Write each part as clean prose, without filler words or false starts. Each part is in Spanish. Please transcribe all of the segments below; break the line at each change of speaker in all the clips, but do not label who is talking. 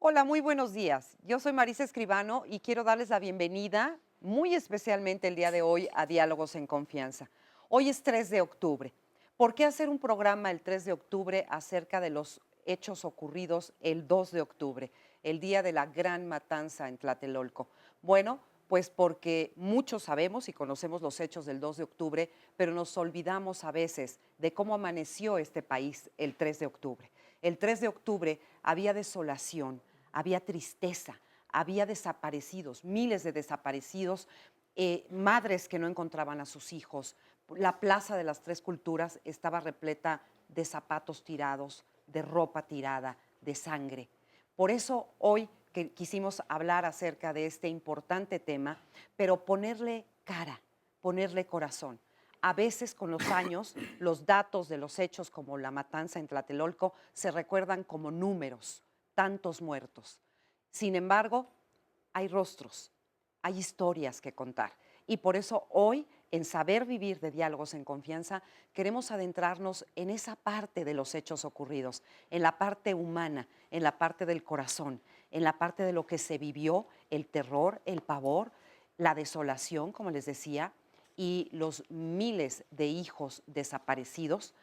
Hola, muy buenos días. Yo soy Marisa Escribano y quiero darles la bienvenida, muy especialmente el día de hoy, a Diálogos en Confianza. Hoy es 3 de octubre. ¿Por qué hacer un programa el 3 de octubre acerca de los hechos ocurridos el 2 de octubre, el día de la gran matanza en Tlatelolco? Bueno, pues porque muchos sabemos y conocemos los hechos del 2 de octubre, pero nos olvidamos a veces de cómo amaneció este país el 3 de octubre. El 3 de octubre había desolación, había tristeza, había desaparecidos, miles de desaparecidos, madres que no encontraban a sus hijos. La Plaza de las Tres Culturas estaba repleta de zapatos tirados, de ropa tirada, de sangre. Por eso hoy que quisimos hablar acerca de este importante tema, pero ponerle cara, ponerle corazón. A veces con los años, los datos de los hechos como la matanza en Tlatelolco se recuerdan como números, tantos muertos. Sin embargo, hay rostros, hay historias que contar. Y por eso hoy, en Saber Vivir de Diálogos en Confianza, queremos adentrarnos en esa parte de los hechos ocurridos, en la parte humana, en la parte del corazón, en la parte de lo que se vivió, el terror, el pavor, la desolación, como les decía, y los miles de hijos desaparecidos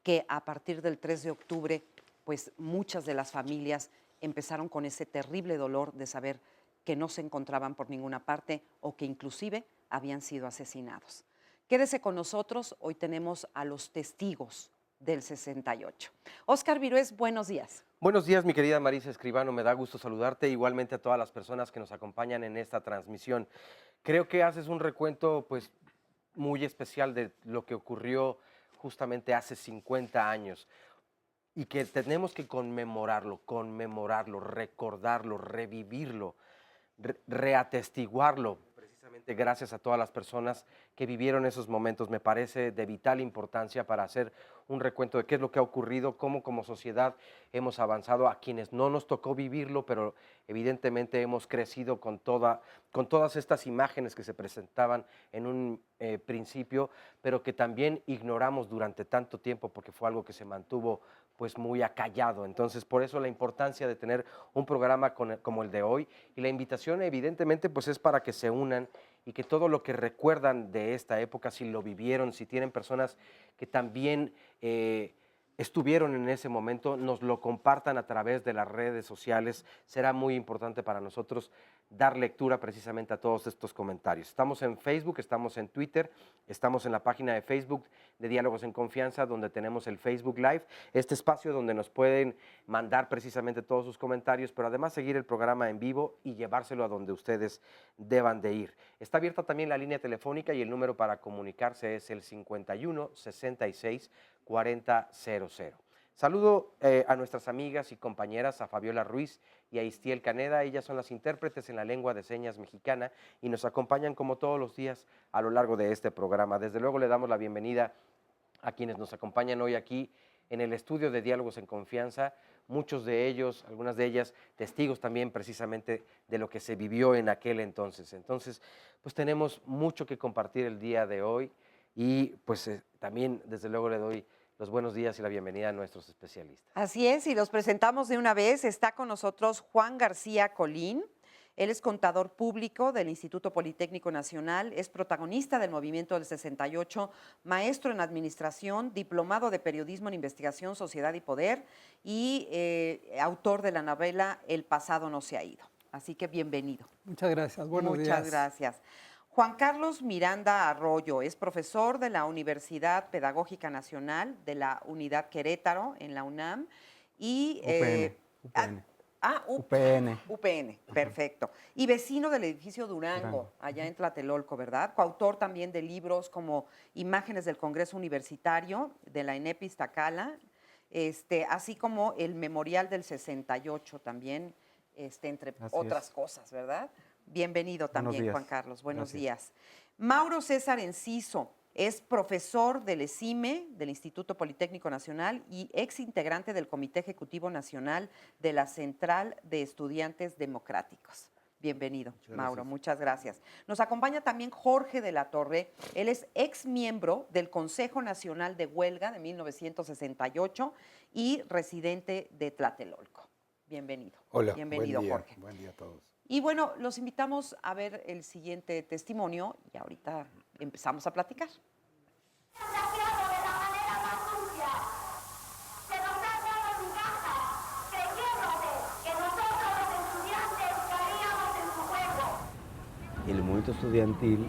que a partir del 3 de octubre, pues muchas de las familias empezaron con ese terrible dolor de saber que no se encontraban por ninguna parte o que inclusive habían sido asesinados. Quédese con nosotros, hoy tenemos a los testigos del 68. Óscar Virués, buenos días.
Buenos días, mi querida Marisa Escribano, me da gusto saludarte, igualmente a todas las personas que nos acompañan en esta transmisión. Creo que haces un recuento pues muy especial de lo que ocurrió justamente hace 50 años y que tenemos que conmemorarlo, recordarlo, revivirlo, reatestiguarlo, precisamente gracias a todas las personas que vivieron esos momentos. Me parece de vital importancia para hacer un recuento de qué es lo que ha ocurrido, cómo como sociedad hemos avanzado, a quienes no nos tocó vivirlo, pero evidentemente hemos crecido con todas estas imágenes que se presentaban en un principio, pero que también ignoramos durante tanto tiempo porque fue algo que se mantuvo pues muy acallado. Entonces, por eso la importancia de tener un programa como el de hoy, y la invitación evidentemente pues es para que se unan y que todo lo que recuerdan de esta época, si lo vivieron, si tienen personas que también estuvieron en ese momento, nos lo compartan a través de las redes sociales. Será muy importante para nosotros dar lectura precisamente a todos estos comentarios. Estamos en Facebook, estamos en Twitter, estamos en la página de Facebook de Diálogos en Confianza, donde tenemos el Facebook Live, este espacio donde nos pueden mandar precisamente todos sus comentarios, pero además seguir el programa en vivo y llevárselo a donde ustedes deban de ir. Está abierta también la línea telefónica y el número para comunicarse es el 51 66 40 00. Saludo a nuestras amigas y compañeras, a Fabiola Ruiz y a Istiel Caneda. Ellas son las intérpretes en la lengua de señas mexicana y nos acompañan como todos los días a lo largo de este programa. Desde luego le damos la bienvenida a quienes nos acompañan hoy aquí en el estudio de Diálogos en Confianza, muchos de ellos, algunas de ellas, testigos también precisamente de lo que se vivió en aquel entonces. Entonces, pues tenemos mucho que compartir el día de hoy y pues también desde luego le doy los buenos días y la bienvenida a nuestros especialistas.
Así es, y los presentamos de una vez. Está con nosotros Juan García Colín. Él es contador público del Instituto Politécnico Nacional, es protagonista del Movimiento del 68, maestro en administración, diplomado de periodismo en investigación, sociedad y poder y autor de la novela El pasado no se ha ido. Así que bienvenido.
Muchas gracias, buenos
Muchas
días.
gracias. Juan Carlos Miranda Arroyo es profesor de la Universidad Pedagógica Nacional de la Unidad Querétaro en la UNAM y
UPN,
ah,
UPN,
ah, U-
UPN.
UPN, perfecto. Y vecino del edificio
Durango.
Durango, allá en Tlatelolco, ¿verdad? Coautor también de libros como Imágenes del Congreso Universitario de la ENEP Iztacala, así como el Memorial del 68 también, entre
Así
otras
es.
cosas, ¿verdad? Bienvenido
Buenos
también,
días.
Juan Carlos. Buenos
Gracias.
días. Mauro César Enciso es profesor del ESIME, del Instituto Politécnico Nacional, y ex integrante del Comité Ejecutivo Nacional de la Central de Estudiantes Democráticos. Bienvenido, Mauro, muchas gracias. Nos acompaña también Jorge de la Torre. Él es ex miembro del Consejo Nacional de Huelga de 1968 y residente de Tlatelolco. Bienvenido.
Hola,
Bienvenido,
buen día,
Jorge.
buen día a todos.
Y bueno, los invitamos a ver el siguiente testimonio y ahorita empezamos a platicar.
Saqueado de la manera más sucia. Se nos ha dado en casa, creyéndose que nosotros los estudiantes caíamos en su juego.
El movimiento estudiantil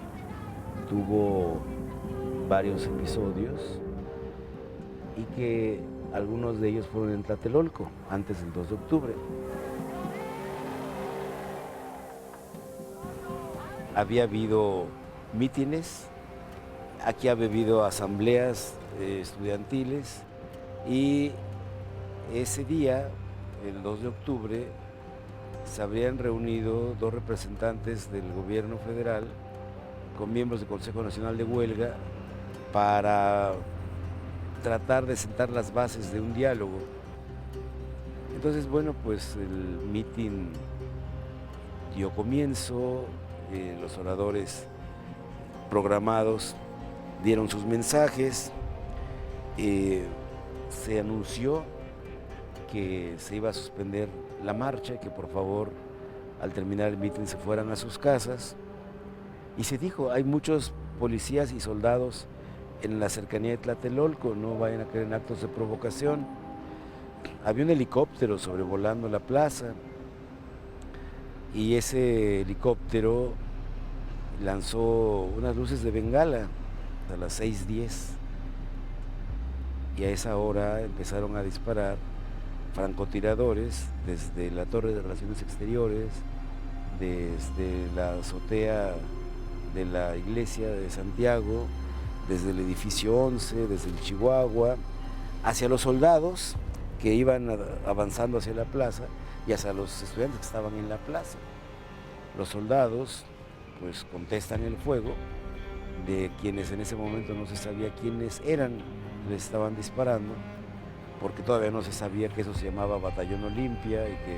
tuvo varios episodios y que algunos de ellos fueron en Tlatelolco, antes del 2 de octubre. Había habido mítines, aquí había habido asambleas estudiantiles y ese día, el 2 de octubre, se habrían reunido dos representantes del gobierno federal con miembros del Consejo Nacional de Huelga para tratar de sentar las bases de un diálogo. Entonces, bueno, pues el mitin dio comienzo, los oradores programados dieron sus mensajes, se anunció que se iba a suspender la marcha y que por favor al terminar el mitin se fueran a sus casas. Y se dijo, hay muchos policías y soldados en la cercanía de Tlatelolco, no vayan a caer en actos de provocación. Había un helicóptero sobrevolando la plaza y ese helicóptero lanzó unas luces de bengala a las 6:10 y a esa hora empezaron a disparar francotiradores desde la Torre de Relaciones Exteriores, desde la azotea de la iglesia de Santiago, desde el edificio 11, desde el Chihuahua, hacia los soldados que iban avanzando hacia la plaza y hacia los estudiantes que estaban en la plaza. Los soldados pues contestan el fuego de quienes en ese momento no se sabía quiénes eran, les estaban disparando, porque todavía no se sabía que eso se llamaba Batallón Olimpia y que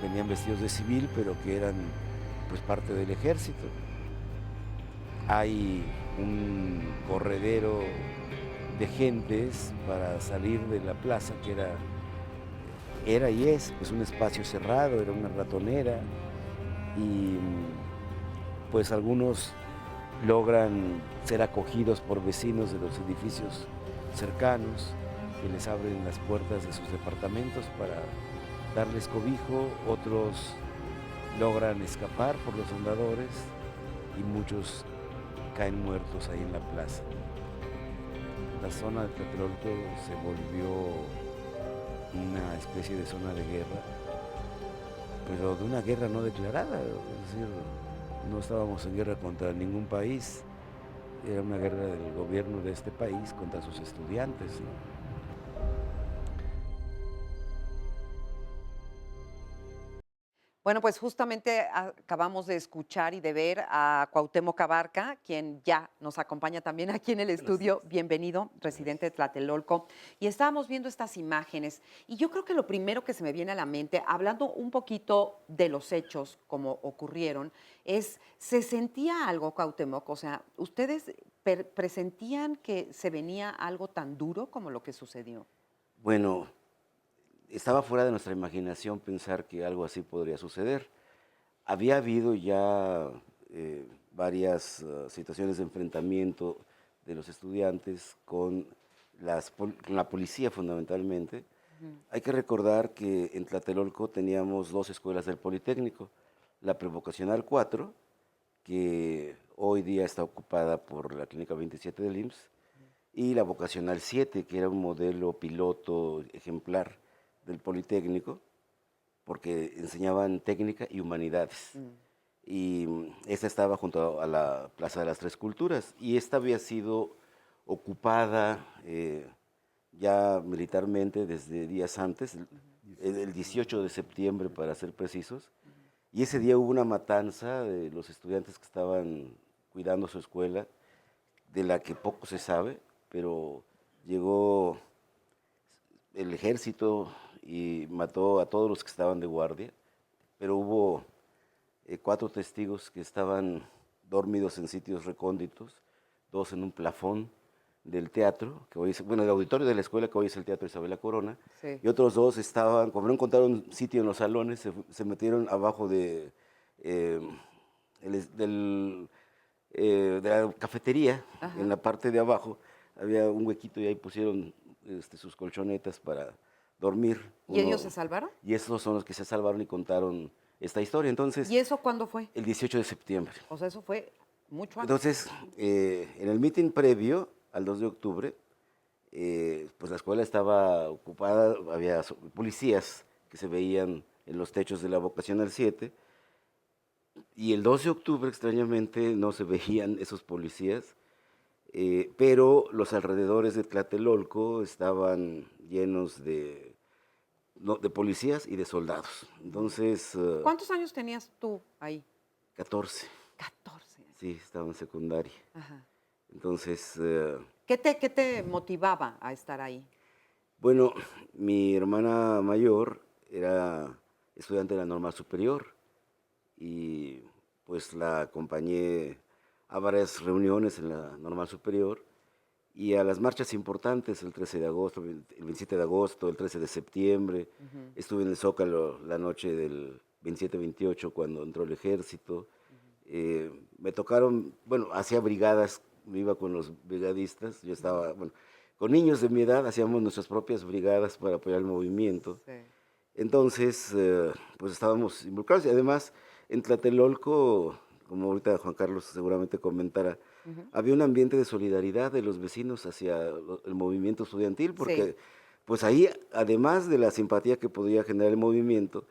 venían vestidos de civil, pero que eran pues parte del ejército. Hay un corredero de gentes para salir de la plaza que era y es pues un espacio cerrado, era una ratonera y pues algunos logran ser acogidos por vecinos de los edificios cercanos que les abren las puertas de sus departamentos para darles cobijo, otros logran escapar por los andadores y muchos caen muertos ahí en la plaza. La zona de Tlatelolco se volvió una especie de zona de guerra, pero de una guerra no declarada, es decir, no estábamos en guerra contra ningún país, era una guerra del gobierno de este país contra sus estudiantes, ¿no?
Bueno, pues justamente acabamos de escuchar y de ver a Cuauhtémoc Abarca, quien ya nos acompaña también aquí en el estudio. Bienvenido, residente de Tlatelolco. Y estábamos viendo estas imágenes y yo creo que lo primero que se me viene a la mente, hablando un poquito de los hechos como ocurrieron, es, ¿se sentía algo, Cuauhtémoc? O sea, ¿ustedes presentían que se venía algo tan duro como lo que sucedió?
Bueno, estaba fuera de nuestra imaginación pensar que algo así podría suceder. Había habido ya varias situaciones de enfrentamiento de los estudiantes con la policía fundamentalmente. Hay que recordar que en Tlatelolco teníamos dos escuelas del Politécnico, la Prevocacional 4, que hoy día está ocupada por la Clínica 27 del IMSS, y la Vocacional 7, que era un modelo piloto ejemplar del Politécnico, porque enseñaban técnica y humanidades. Y esta estaba junto a la Plaza de las Tres Culturas, y esta había sido ocupada ya militarmente desde días antes, el 18 de septiembre para ser precisos, y ese día hubo una matanza de los estudiantes que estaban cuidando su escuela, de la que poco se sabe, pero llegó el ejército y mató a todos los que estaban de guardia, pero hubo 4 testigos que estaban dormidos en sitios recónditos, 2 en un plafón, del teatro, que hoy es, bueno, el auditorio de la escuela, que hoy es el Teatro Isabel Corona,
Sí.
y otros dos estaban, como no encontraron sitio en los salones, se metieron abajo de, de la cafetería,
Ajá.
en la parte de abajo, había un huequito y ahí pusieron sus colchonetas para dormir.
¿Y ellos se salvaron?
Y esos son los que se salvaron y contaron esta historia. Entonces,
¿Y eso cuándo fue?
el 18 de septiembre.
O sea, eso fue mucho antes.
Entonces, en el mitin previo al 2 de octubre, pues la escuela estaba ocupada, había policías que se veían en los techos de la Vocacional 7, y el 2 de octubre, extrañamente, no se veían esos policías, pero los alrededores de Tlatelolco estaban llenos de policías y de soldados. Entonces,
¿Cuántos años tenías tú ahí?
14,
14 años.
sí, estaba en secundaria.
Ajá.
Entonces,
¿Qué te motivaba a estar ahí?
bueno, mi hermana mayor era estudiante de la normal superior y pues la acompañé a varias reuniones en la normal superior y a las marchas importantes, el 13 de agosto, el 27 de agosto, el 13 de septiembre. Estuve en el Zócalo la noche del 27-28 cuando entró el ejército. Me tocaron, bueno, hacía brigadas, me iba con los brigadistas, yo estaba, bueno, con niños de mi edad hacíamos nuestras propias brigadas para apoyar el movimiento.
Sí.
Entonces, pues estábamos involucrados y además en Tlatelolco, como ahorita Juan Carlos seguramente comentará, había un ambiente de solidaridad de los vecinos hacia el movimiento estudiantil, porque
Sí.
pues ahí, además de la simpatía que podía generar el movimiento,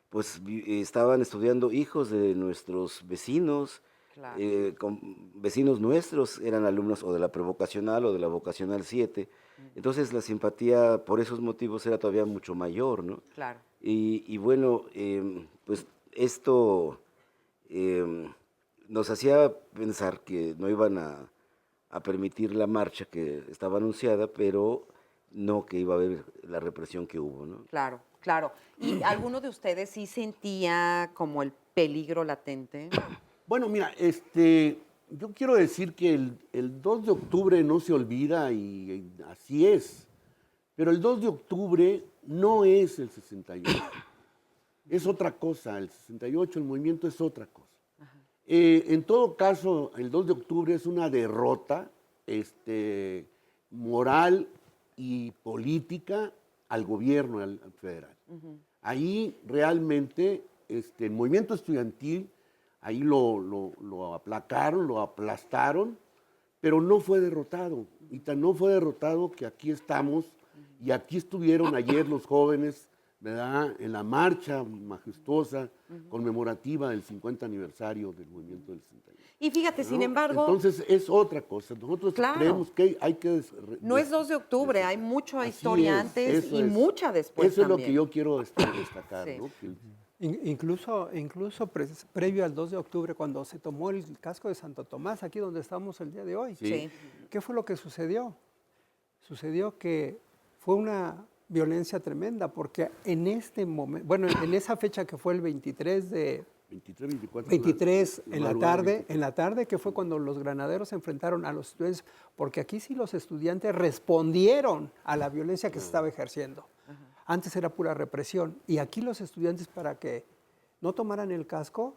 pues estaban estudiando hijos de nuestros vecinos,
Claro.
vecinos nuestros, eran alumnos o de la prevocacional o de la vocacional 7. Entonces la simpatía por esos motivos era todavía mucho mayor, ¿no?
Claro.
Y bueno, pues esto nos hacía pensar que no iban a permitir la marcha que estaba anunciada, pero no que iba a haber la represión que hubo, ¿no?
Claro, claro. ¿Y alguno de ustedes sí sentía como el peligro latente?
Bueno, mira, yo quiero decir que el 2 de octubre no se olvida y así es, pero el 2 de octubre no es el 68, es otra cosa, el 68, el movimiento es otra cosa. En todo caso, el 2 de octubre es una derrota moral y política al gobierno al federal. Ahí realmente el movimiento estudiantil, ahí lo aplacaron, lo aplastaron, pero no fue derrotado. Y tan no fue derrotado que aquí estamos, y aquí estuvieron ayer los jóvenes, ¿verdad?, en la marcha majestuosa, conmemorativa del 50 aniversario del movimiento del 68.
Y fíjate, sin
¿no?
embargo,
Entonces es otra cosa. Nosotros
Claro.
creemos que hay que...
no es 2 de octubre, hay mucha
Así
historia
es,
antes
eso
y
es.
mucha después
Eso es lo
también.
que yo quiero destacar,
Sí.
¿no? Que
Incluso previo al 2 de octubre, cuando se tomó el casco de Santo Tomás, aquí donde estamos el día de hoy,
Sí.
¿qué fue lo que sucedió? Sucedió que fue una violencia tremenda, porque en este momento, bueno, en esa fecha que fue el 23 de
23, 24.
23
la
en la
madrugada,
tarde,
23.
en la tarde que fue cuando los granaderos se enfrentaron a los estudiantes, porque aquí sí los estudiantes respondieron a la violencia que se estaba ejerciendo. Antes era pura represión, y aquí los estudiantes, para que no tomaran el casco,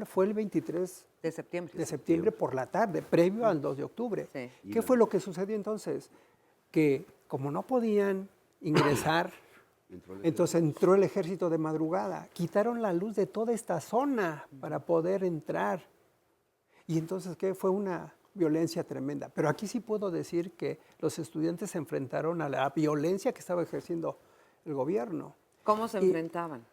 fue el 23
De septiembre.
de septiembre por la tarde, previo al 2 de octubre.
Sí.
¿Qué fue lo que sucedió entonces? Que como no podían ingresar, entonces entró el ejército de madrugada, quitaron la luz de toda esta zona para poder entrar. Y entonces, ¿qué? Fue una violencia tremenda. Pero aquí sí puedo decir que los estudiantes se enfrentaron a la violencia que estaba ejerciendo el gobierno.
¿Cómo se
Y-
enfrentaban?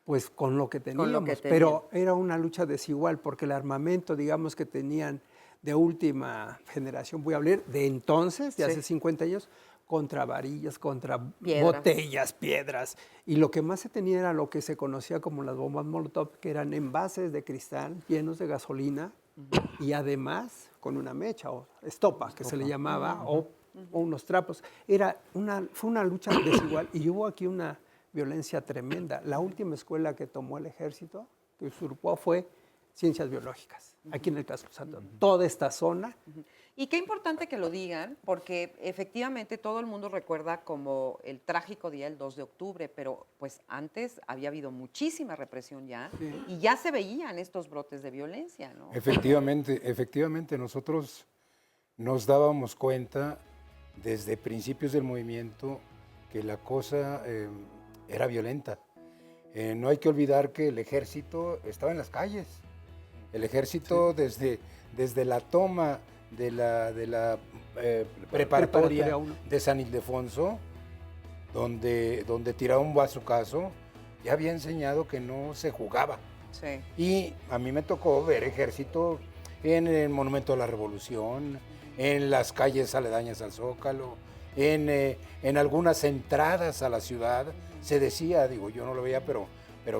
Pues con lo que teníamos,
Con lo que
pero era una lucha desigual porque el armamento, digamos, que tenían de última generación, voy a hablar de entonces, de
Sí.
hace 50 años, contra varillas, contra
Piedras.
botellas, piedras. Y lo que más se tenía era lo que se conocía como las bombas Molotov, que eran envases de cristal llenos de gasolina y además con una mecha o estopa, que se le llamaba, o unos trapos. Fue una lucha desigual y hubo aquí una violencia tremenda. La última escuela que tomó el ejército, que usurpó, fue ciencias biológicas, aquí en el Casco Santo. Toda esta zona.
Y qué importante que lo digan, porque efectivamente todo el mundo recuerda como el trágico día del 2 de octubre, pero pues antes había habido muchísima represión ya y ya se veían estos brotes de violencia, ¿no?
Efectivamente, nosotros nos dábamos cuenta desde principios del movimiento que la cosa era violenta. No hay que olvidar que el ejército estaba en las calles. El ejército desde la toma de la preparatoria de San Ildefonso, donde tiraba un bazucazo, ya había enseñado que no se jugaba.
Sí.
Y a mí me tocó ver ejército en el Monumento a la Revolución, en las calles aledañas al Zócalo, en algunas entradas a la ciudad. Se decía, digo, yo no lo veía, pero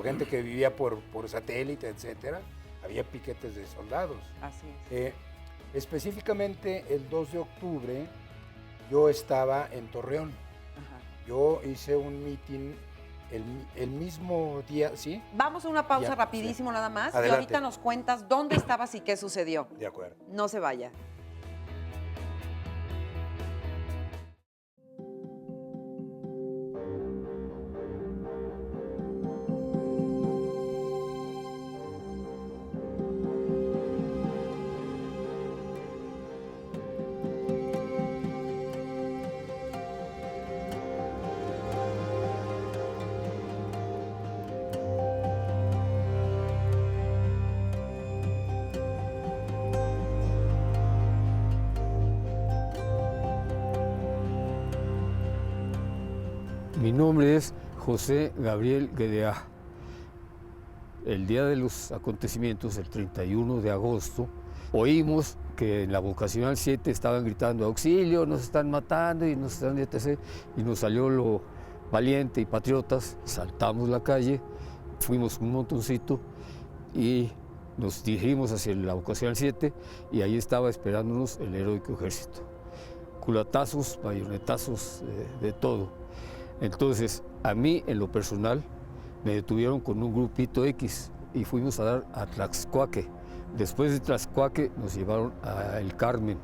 gente que vivía por satélite, etcétera, había piquetes de soldados.
Así es.
Específicamente el 2 de octubre yo estaba en Torreón.
Ajá.
Yo hice un mitin el mismo día, ¿sí?
Vamos a una pausa
Ya,
rapidísimo nada más y
Adelante.
ahorita nos cuentas dónde estabas y qué sucedió.
De acuerdo.
No se vaya.
Mi nombre es José Gabriel Guedea. El día de los acontecimientos, el 31 de agosto, oímos que en la vocacional 7 estaban gritando auxilio, nos están matando y nos están etc. Y nos salió lo valiente y patriotas, saltamos la calle, fuimos un montoncito y nos dirigimos hacia la vocacional 7 y ahí estaba esperándonos el heroico ejército. Culatazos, bayonetazos, de todo. Entonces, a mí, en lo personal, me detuvieron con un grupito X y fuimos a dar a Tlaxcuaque. Después de Tlaxcuaque nos llevaron a El Carmen.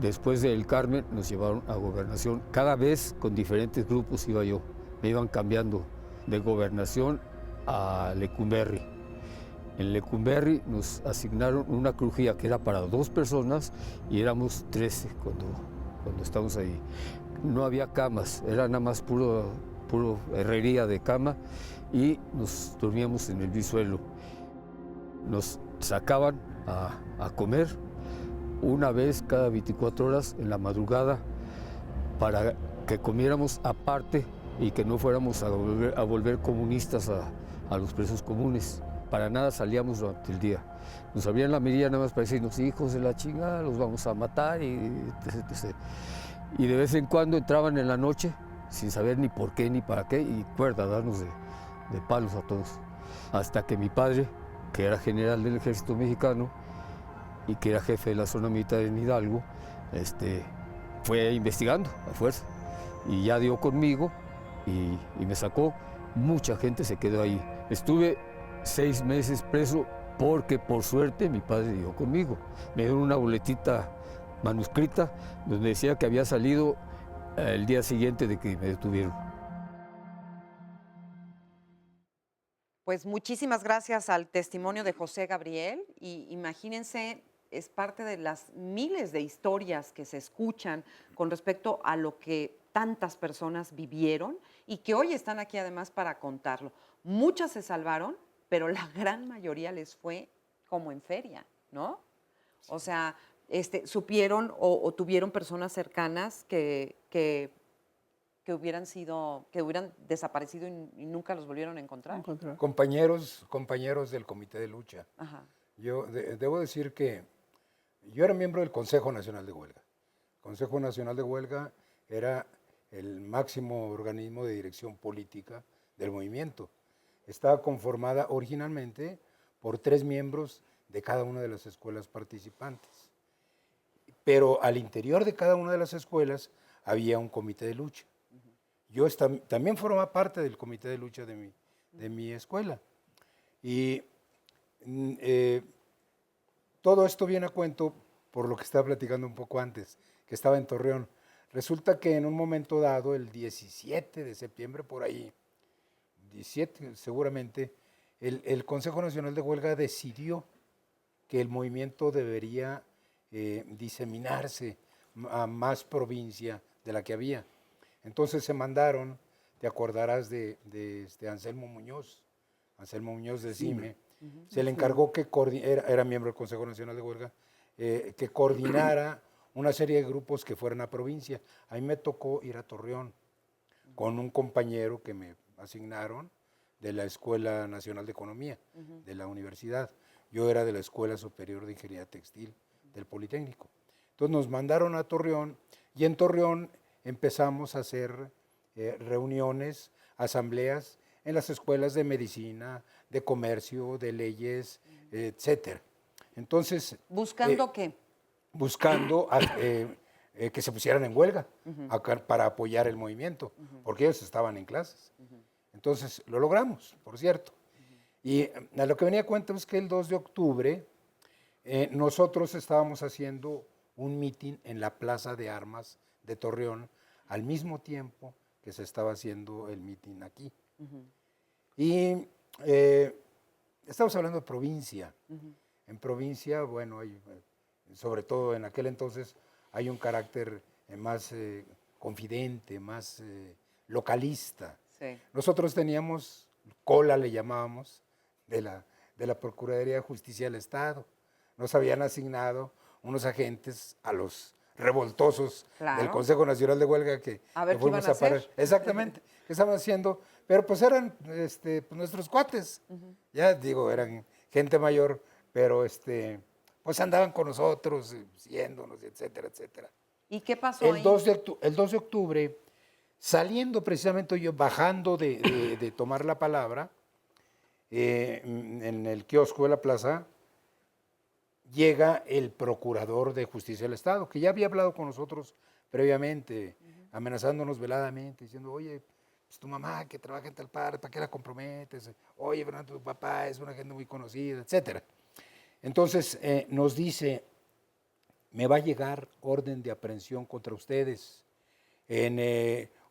Después de El Carmen nos llevaron a Gobernación. Cada vez con diferentes grupos iba yo. Me iban cambiando de Gobernación a Lecumberri. En Lecumberri nos asignaron una crujía que era para 2 personas y éramos 13 cuando estábamos ahí. No había camas, era nada más puro herrería de cama y nos dormíamos en el bisuelo. Nos sacaban a comer una vez cada 24 horas en la madrugada para que comiéramos aparte y que no fuéramos a volver comunistas a los presos comunes. Para nada salíamos durante el día. Nos abrían la mirilla nada más para decirnos, hijos de la chingada, los vamos a matar y etc. Y de vez en cuando entraban en la noche, sin saber ni por qué ni para qué, y cuerda, darnos de palos a todos. Hasta que mi padre, que era general del ejército mexicano y que era jefe de la zona militar en Hidalgo, fue investigando a fuerza. Y ya dio conmigo y me sacó. Mucha gente se quedó ahí. Estuve 6 meses preso porque por suerte mi padre dio conmigo. Me dio una boletita manuscrita donde decía que había salido el día siguiente de que me detuvieron.
Pues muchísimas gracias al testimonio de José Gabriel y imagínense, es parte de las miles de historias que se escuchan con respecto a lo que tantas personas vivieron y que hoy están aquí además para contarlo. Muchas se salvaron, pero la gran mayoría les fue como en feria, ¿no? O sea, supieron o tuvieron personas cercanas que hubieran desaparecido y nunca los volvieron a encontrar.
Compañeros del Comité de Lucha.
Ajá.
Yo debo decir que yo era miembro del Consejo Nacional de Huelga. El Consejo Nacional de Huelga era el máximo organismo de dirección política del movimiento. Estaba conformada originalmente por 3 miembros de cada una de las escuelas participantes. Pero al interior de cada una de las escuelas había un comité de lucha. Yo también formaba parte del comité de lucha de mi escuela. Y todo esto viene a cuento por lo que estaba platicando un poco antes, que estaba en Torreón. Resulta que en un momento dado, el 17 de septiembre, por ahí, 17 seguramente, el Consejo Nacional de Huelga decidió que el movimiento debería diseminarse a más provincia de la que había. Entonces se mandaron, te acordarás de Anselmo Muñoz de CIME, se le encargó que era miembro del Consejo Nacional de Huelga, que coordinara una serie de grupos que fueran a provincia. A mí me tocó ir a Torreón con un compañero que me asignaron de la Escuela Nacional de Economía, de la universidad. Yo era de la Escuela Superior de Ingeniería Textil del Politécnico. Entonces nos mandaron a Torreón y en Torreón empezamos a hacer reuniones, asambleas en las escuelas de medicina, de comercio, de leyes, etcétera. Entonces,
¿Buscando qué?
buscando que se pusieran en huelga para apoyar el movimiento, porque ellos estaban en clases. Entonces, lo logramos, por cierto. Y a lo que venía a cuenta es que el 2 de octubre nosotros estábamos haciendo un mitin en la Plaza de Armas de Torreón al mismo tiempo que se estaba haciendo el mitin aquí. Y estamos hablando de provincia. En provincia, bueno, hay, sobre todo en aquel entonces, hay un carácter más confidente, más localista.
Sí.
Nosotros teníamos, cola le llamábamos, de la Procuraduría de Justicia del Estado. Nos habían asignado unos agentes a los revoltosos del Consejo Nacional de Huelga que
a ver qué
fuimos
iban a
parar.
hacer.
Exactamente, que estaban haciendo, pero pues eran nuestros cuates. Ya digo, eran gente mayor, pero pues andaban con nosotros, siguiéndonos, etcétera, etcétera.
¿Y qué pasó
El
ahí?
2 de octubre, saliendo precisamente yo, bajando de tomar la palabra, en el kiosco de la plaza, llega el procurador de Justicia del Estado, que ya había hablado con nosotros previamente, amenazándonos veladamente, diciendo, oye, pues tu mamá que trabaja en tal parte, ¿para qué la comprometes? Oye, Fernando, tu papá es una gente muy conocida, etcétera. Entonces nos dice, me va a llegar orden de aprehensión contra ustedes.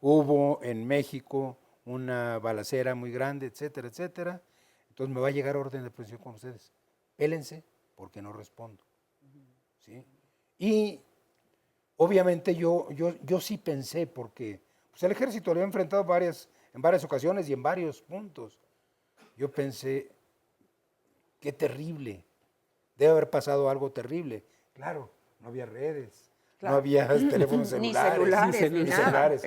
Hubo en México una balacera muy grande, etcétera, etcétera. Entonces me va a llegar orden de aprehensión con ustedes. Pélense porque no respondo. ¿Sí? Y obviamente yo sí pensé, porque pues el ejército lo había enfrentado en varias ocasiones y en varios puntos. Yo pensé, qué terrible, debe haber pasado algo terrible. Claro, no había redes, no había teléfonos celulares.
Ni celulares.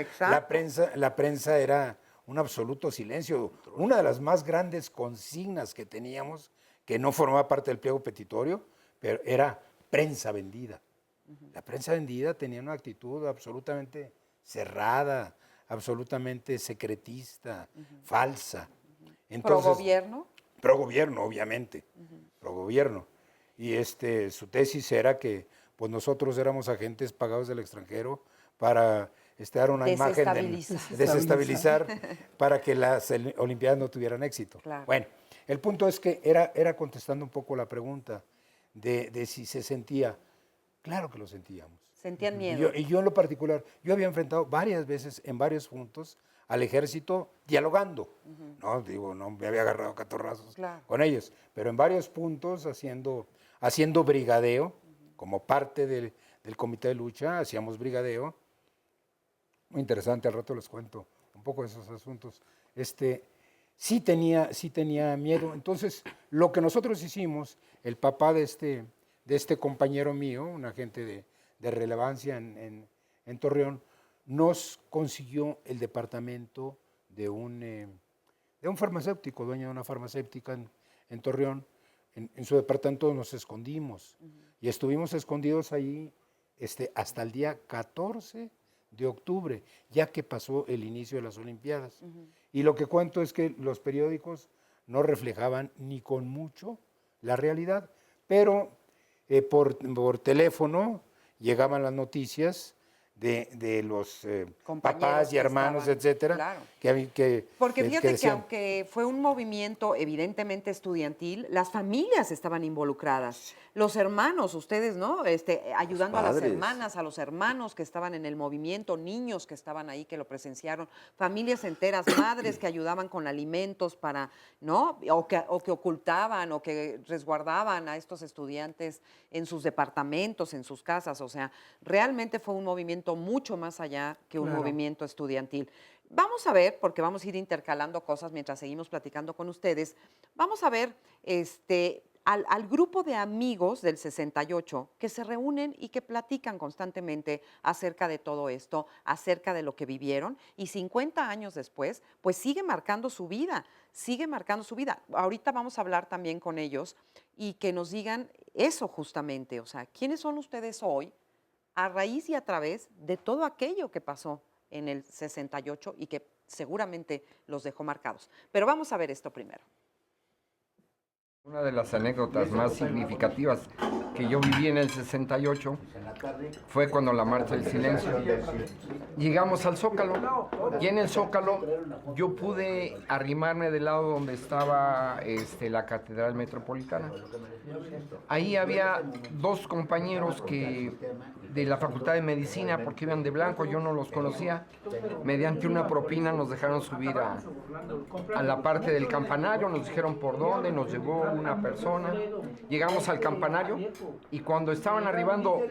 La prensa era un absoluto silencio. Una de las más grandes consignas que teníamos, que no formaba parte del pliego petitorio, pero era prensa vendida. La prensa vendida tenía una actitud absolutamente cerrada, absolutamente secretista, falsa. Entonces,
¿Pro gobierno?
Pro gobierno, obviamente. Pro gobierno. Y su tesis era que pues nosotros éramos agentes pagados del extranjero para dar una imagen desestabilizar para que las Olimpiadas no tuvieran éxito.
Claro.
Bueno, el punto es que era contestando un poco la pregunta de si se sentía. Claro que lo sentíamos.
Sentían miedo.
Y yo en lo particular, yo había enfrentado varias veces en varios puntos al ejército dialogando. No, digo, no me había agarrado catorrazos con ellos, pero en varios puntos haciendo brigadeo, como parte del comité de lucha, hacíamos brigadeo. Muy interesante, al rato les cuento un poco de esos asuntos. Sí tenía miedo. Entonces, lo que nosotros hicimos, el papá de este compañero mío, un agente de relevancia en Torreón, nos consiguió el departamento de un farmacéutico, dueño de una farmacéutica en Torreón. En su departamento nos escondimos y estuvimos escondidos ahí hasta el día 14 de octubre, ya que pasó el inicio de las Olimpiadas. Y lo que cuento es que los periódicos no reflejaban ni con mucho la realidad, pero por teléfono llegaban las noticias de los
Compañeros
papás y
que
hermanos,
estaban,
etcétera.
claro. Porque fíjate que
decían,
aunque fue un movimiento evidentemente estudiantil, las familias estaban involucradas. Los hermanos, ustedes, ¿no? Ayudando a las
padres.
hermanas, a los hermanos que estaban en el movimiento, niños que estaban ahí, que lo presenciaron, familias enteras, madres que ayudaban con alimentos para, ¿no? O que ocultaban o que resguardaban a estos estudiantes en sus departamentos, en sus casas. O sea, realmente fue un movimiento mucho más allá que un
Claro.
movimiento estudiantil. Vamos a ver, porque vamos a ir intercalando cosas mientras seguimos platicando con ustedes, vamos a ver al grupo de amigos del 68 que se reúnen y que platican constantemente acerca de todo esto, acerca de lo que vivieron, y 50 años después, pues sigue marcando su vida, sigue marcando su vida. Ahorita vamos a hablar también con ellos y que nos digan eso justamente, o sea, ¿quiénes son ustedes hoy a raíz y a través de todo aquello que pasó en el 68 y que seguramente los dejó marcados? Pero vamos a ver esto primero.
Una de las anécdotas más significativas que yo viví en el 68 fue cuando la Marcha del Silencio. Llegamos al Zócalo y en el Zócalo yo pude arrimarme del lado donde estaba la Catedral Metropolitana. Ahí había dos compañeros de la Facultad de Medicina, porque iban de blanco, yo no los conocía. Mediante una propina nos dejaron subir a la parte del campanario, nos dijeron por dónde, nos llevó una persona. Llegamos al campanario y cuando estaban arribando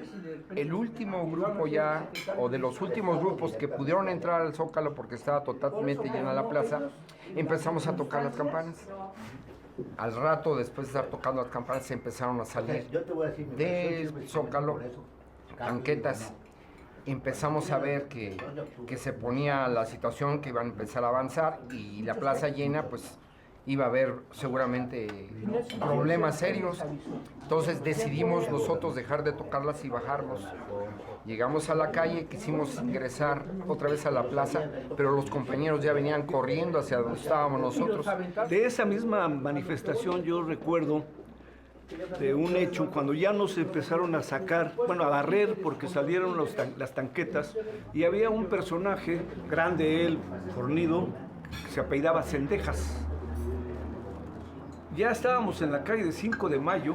el último grupo ya, o de los últimos grupos que pudieron entrar al Zócalo porque estaba totalmente llena la plaza, empezamos a tocar las campanas. Al rato, después de estar tocando las campanas, se empezaron a salir del Zócalo tanquetas. Empezamos a ver que se ponía la situación, que iban a empezar a avanzar, y la plaza llena, pues iba a haber seguramente problemas serios. Entonces decidimos nosotros dejar de tocarlas y bajarnos. Llegamos a la calle, quisimos ingresar otra vez a la plaza, pero los compañeros ya venían corriendo hacia donde estábamos nosotros.
De esa misma manifestación yo recuerdo de un hecho cuando ya nos empezaron a sacar, bueno, a barrer porque salieron las tanquetas, y había un personaje grande, él, fornido, que se apellidaba Cendejas. Ya estábamos en la calle de 5 de Mayo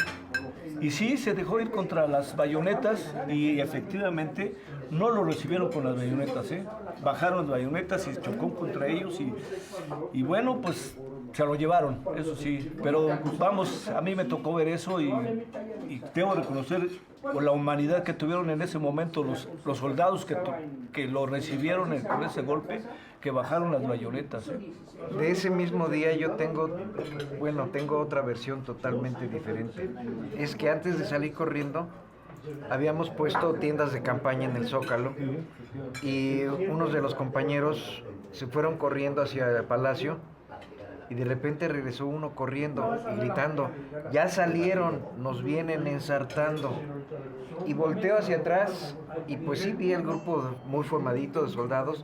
y sí, se dejó ir contra las bayonetas y efectivamente no lo recibieron con las bayonetas, ¿eh? Bajaron las bayonetas y chocó contra ellos y bueno, pues se lo llevaron, eso sí. Pero vamos, a mí me tocó ver eso y tengo que reconocer por la humanidad que tuvieron en ese momento los soldados que lo recibieron con ese golpe, que bajaron las bayonetas, ¿eh?
De ese mismo día yo tengo otra versión totalmente diferente. Es que antes de salir corriendo, habíamos puesto tiendas de campaña en el Zócalo y unos de los compañeros se fueron corriendo hacia el Palacio y de repente regresó uno corriendo y gritando: ya salieron, nos vienen ensartando. Y volteo hacia atrás y pues sí vi el grupo muy formadito de soldados,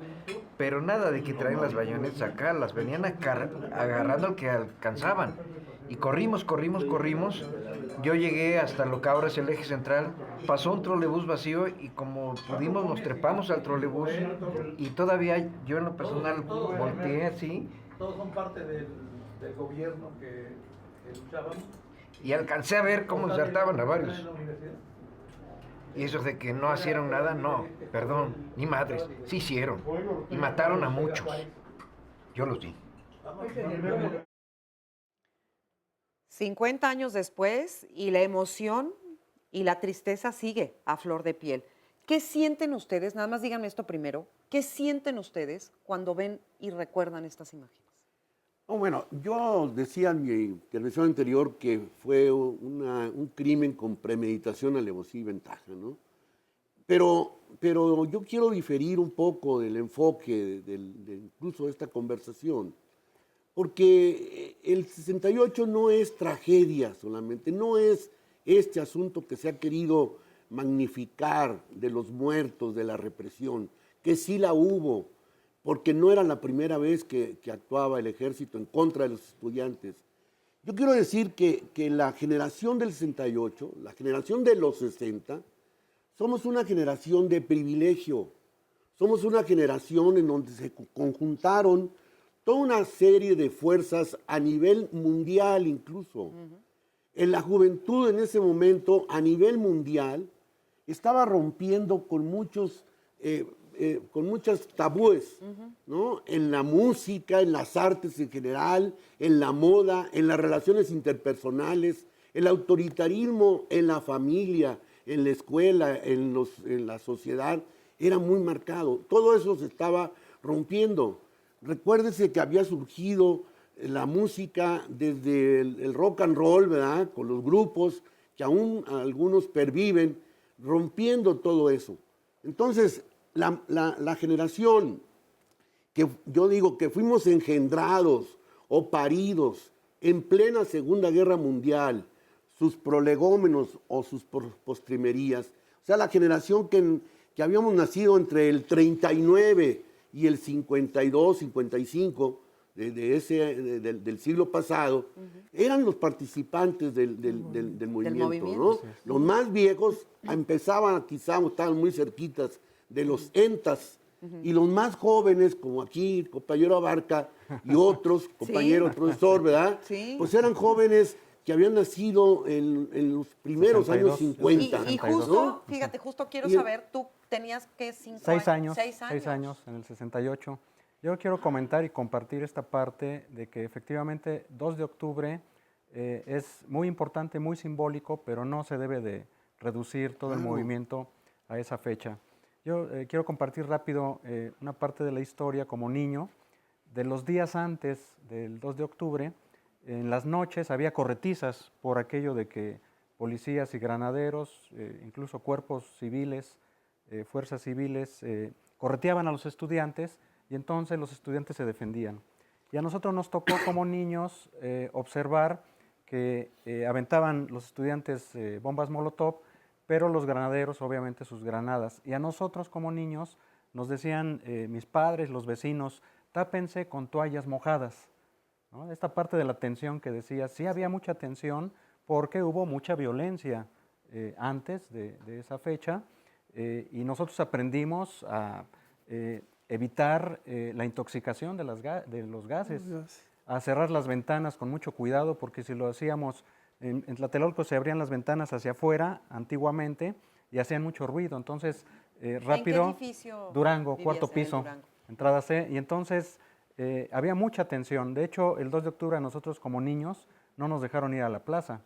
pero nada de que traen las bayonetas acá, las venían agarrando al que alcanzaban. Y corrimos. Yo llegué hasta lo que ahora es el eje central, pasó un trolebús vacío y como pudimos nos trepamos al trolebús y todavía yo en lo personal volteé así.
Todos son parte del gobierno que luchaban.
Y alcancé a ver cómo ensartaban a varios. Y eso de que no hicieron nada, no, perdón, ni madres, sí hicieron. Y mataron a muchos. Yo los vi.
50 años después y la emoción y la tristeza sigue a flor de piel. ¿Qué sienten ustedes? Nada más díganme esto primero. ¿Qué sienten ustedes cuando ven y recuerdan estas imágenes?
Oh, bueno, yo decía en mi intervención anterior que fue un crimen con premeditación, alevosía y ventaja, ¿no? Pero yo quiero diferir un poco del enfoque de incluso de esta conversación, porque el 68 no es tragedia solamente, no es este asunto que se ha querido magnificar de los muertos, de la represión, que sí la hubo, porque no era la primera vez que actuaba el ejército en contra de los estudiantes. Yo quiero decir que la generación del 68, la generación de los 60, somos una generación de privilegio. Somos una generación en donde se conjuntaron toda una serie de fuerzas a nivel mundial incluso. En la juventud en ese momento, a nivel mundial, estaba rompiendo con muchos tabúes, ¿no? En la música, en las artes en general, en la moda, en las relaciones interpersonales, el autoritarismo en la familia, en la escuela, en la sociedad, era muy marcado. Todo eso se estaba rompiendo. Recuérdese que había surgido la música desde el rock and roll, ¿verdad? Con los grupos que aún algunos perviven, rompiendo todo eso. Entonces, la generación que yo digo que fuimos engendrados o paridos en plena Segunda Guerra Mundial, sus prolegómenos o sus postrimerías, o sea, la generación que habíamos nacido entre el 39 y el 52, 55 del siglo pasado, eran los participantes del movimiento, ¿no? Los más viejos empezaban, quizá estaban muy cerquitas de los entas, y los más jóvenes, como aquí el compañero Abarca y otros, compañero profesor, ¿verdad?
Sí.
Pues eran jóvenes que habían nacido en los primeros
62,
años 50.
Y justo,
¿no?
fíjate, justo quiero
Y-
saber, tú tenías que
6 años,
6 años.
6 años en el 68. Yo quiero comentar y compartir esta parte de que efectivamente 2 de octubre es muy importante, muy simbólico, pero no se debe de reducir todo el
Claro.
movimiento a esa fecha. Yo quiero compartir rápido una parte de la historia como niño. De los días antes del 2 de octubre, en las noches había corretizas por aquello de que policías y granaderos, incluso cuerpos civiles, fuerzas civiles, correteaban a los estudiantes y entonces los estudiantes se defendían. Y a nosotros nos tocó como niños observar que aventaban los estudiantes bombas Molotov, pero los granaderos obviamente sus granadas. Y a nosotros como niños nos decían mis padres, los vecinos, tápense con toallas mojadas, ¿no? Esta parte de la tensión que decía, sí había mucha tensión porque hubo mucha violencia antes de esa fecha y nosotros aprendimos a evitar la intoxicación de los gases, a cerrar las ventanas con mucho cuidado, porque si lo hacíamos, en Tlatelolco se abrían las ventanas hacia afuera antiguamente y hacían mucho ruido, entonces rápido,
¿En qué edificio
Durango,
vivías
cuarto
en el
piso,
Durango?
entrada C, y entonces había mucha tensión. De hecho, el 2 de octubre a nosotros como niños no nos dejaron ir a la plaza,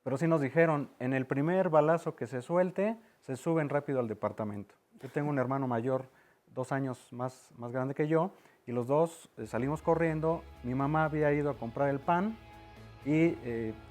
pero sí nos dijeron, en el primer balazo que se suelte, se suben rápido al departamento. Yo tengo un hermano mayor, 2 años más grande que yo, y los dos salimos corriendo. Mi mamá había ido a comprar el pan y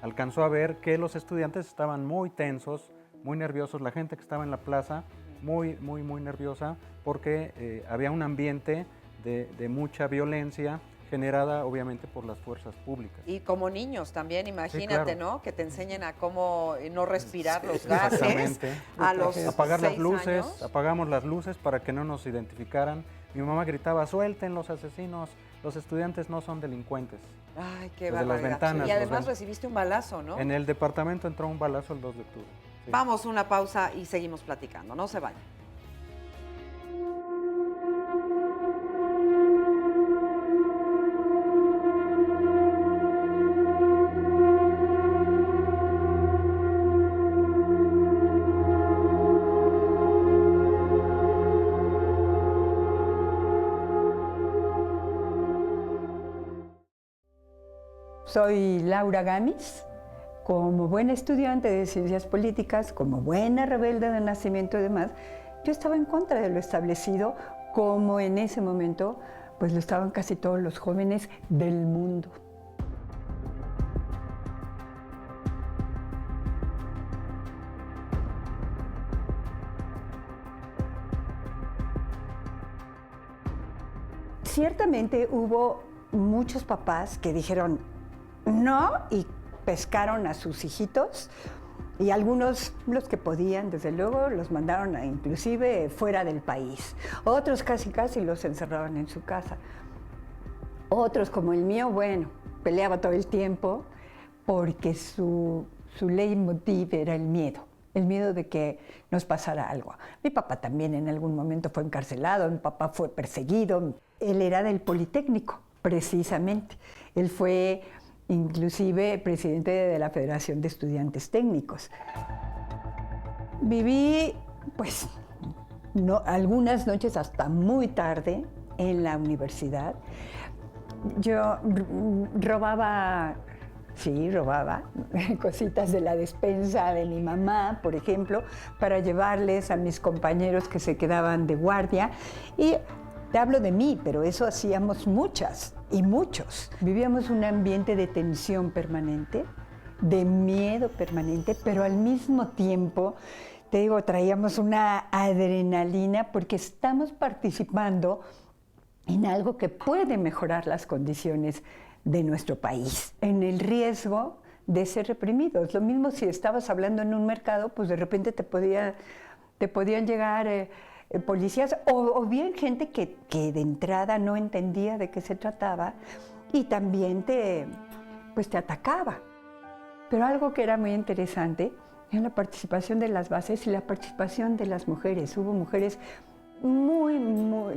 alcanzó a ver que los estudiantes estaban muy tensos, muy nerviosos, la gente que estaba en la plaza muy nerviosa, porque había un ambiente de mucha violencia generada obviamente por las fuerzas públicas.
Y como niños también, imagínate,
claro.
¿no? Que te enseñen a cómo no respirar los gases.
Exactamente.
A los
Apagar las
6
luces,
años.
apagamos las luces para que no nos identificaran. Mi mamá gritaba, suelten los asesinos, los estudiantes no son delincuentes.
Ay, qué
Desde las
barbaridad.
ventanas
Y
los
además
ven.
recibiste un balazo, ¿no?
En el departamento entró un balazo el 2 de octubre. Sí.
Vamos a una pausa y seguimos platicando. No se vayan.
Soy Laura Gamis. Como buena estudiante de ciencias políticas, como buena rebelde de nacimiento y demás, yo estaba en contra de lo establecido, como en ese momento pues lo estaban casi todos los jóvenes del mundo. Ciertamente hubo muchos papás que dijeron no y pescaron a sus hijitos, y algunos, los que podían, desde luego, los mandaron inclusive fuera del país. Otros casi los encerraban en su casa. Otros, como el mío, bueno, peleaba todo el tiempo porque su leitmotiv era el miedo. el miedo de que nos pasara algo. Mi papá también en algún momento fue encarcelado, mi papá fue perseguido. Él era del Politécnico, precisamente. Él fue inclusive presidente de la Federación de Estudiantes Técnicos. Viví, pues, algunas noches hasta muy tarde en la universidad. Yo robaba cositas de la despensa de mi mamá, por ejemplo, para llevarles a mis compañeros que se quedaban de guardia. Y te hablo de mí, pero eso hacíamos muchas y muchos. Vivíamos un ambiente de tensión permanente, de miedo permanente, pero al mismo tiempo, te digo, traíamos una adrenalina porque estamos participando en algo que puede mejorar las condiciones de nuestro país, en el riesgo de ser reprimidos. Lo mismo si estabas hablando en un mercado, pues de repente te podían llegar policías o bien gente que de entrada no entendía de qué se trataba y también te atacaba. Pero algo que era muy interesante era la participación de las bases y la participación de las mujeres. Hubo mujeres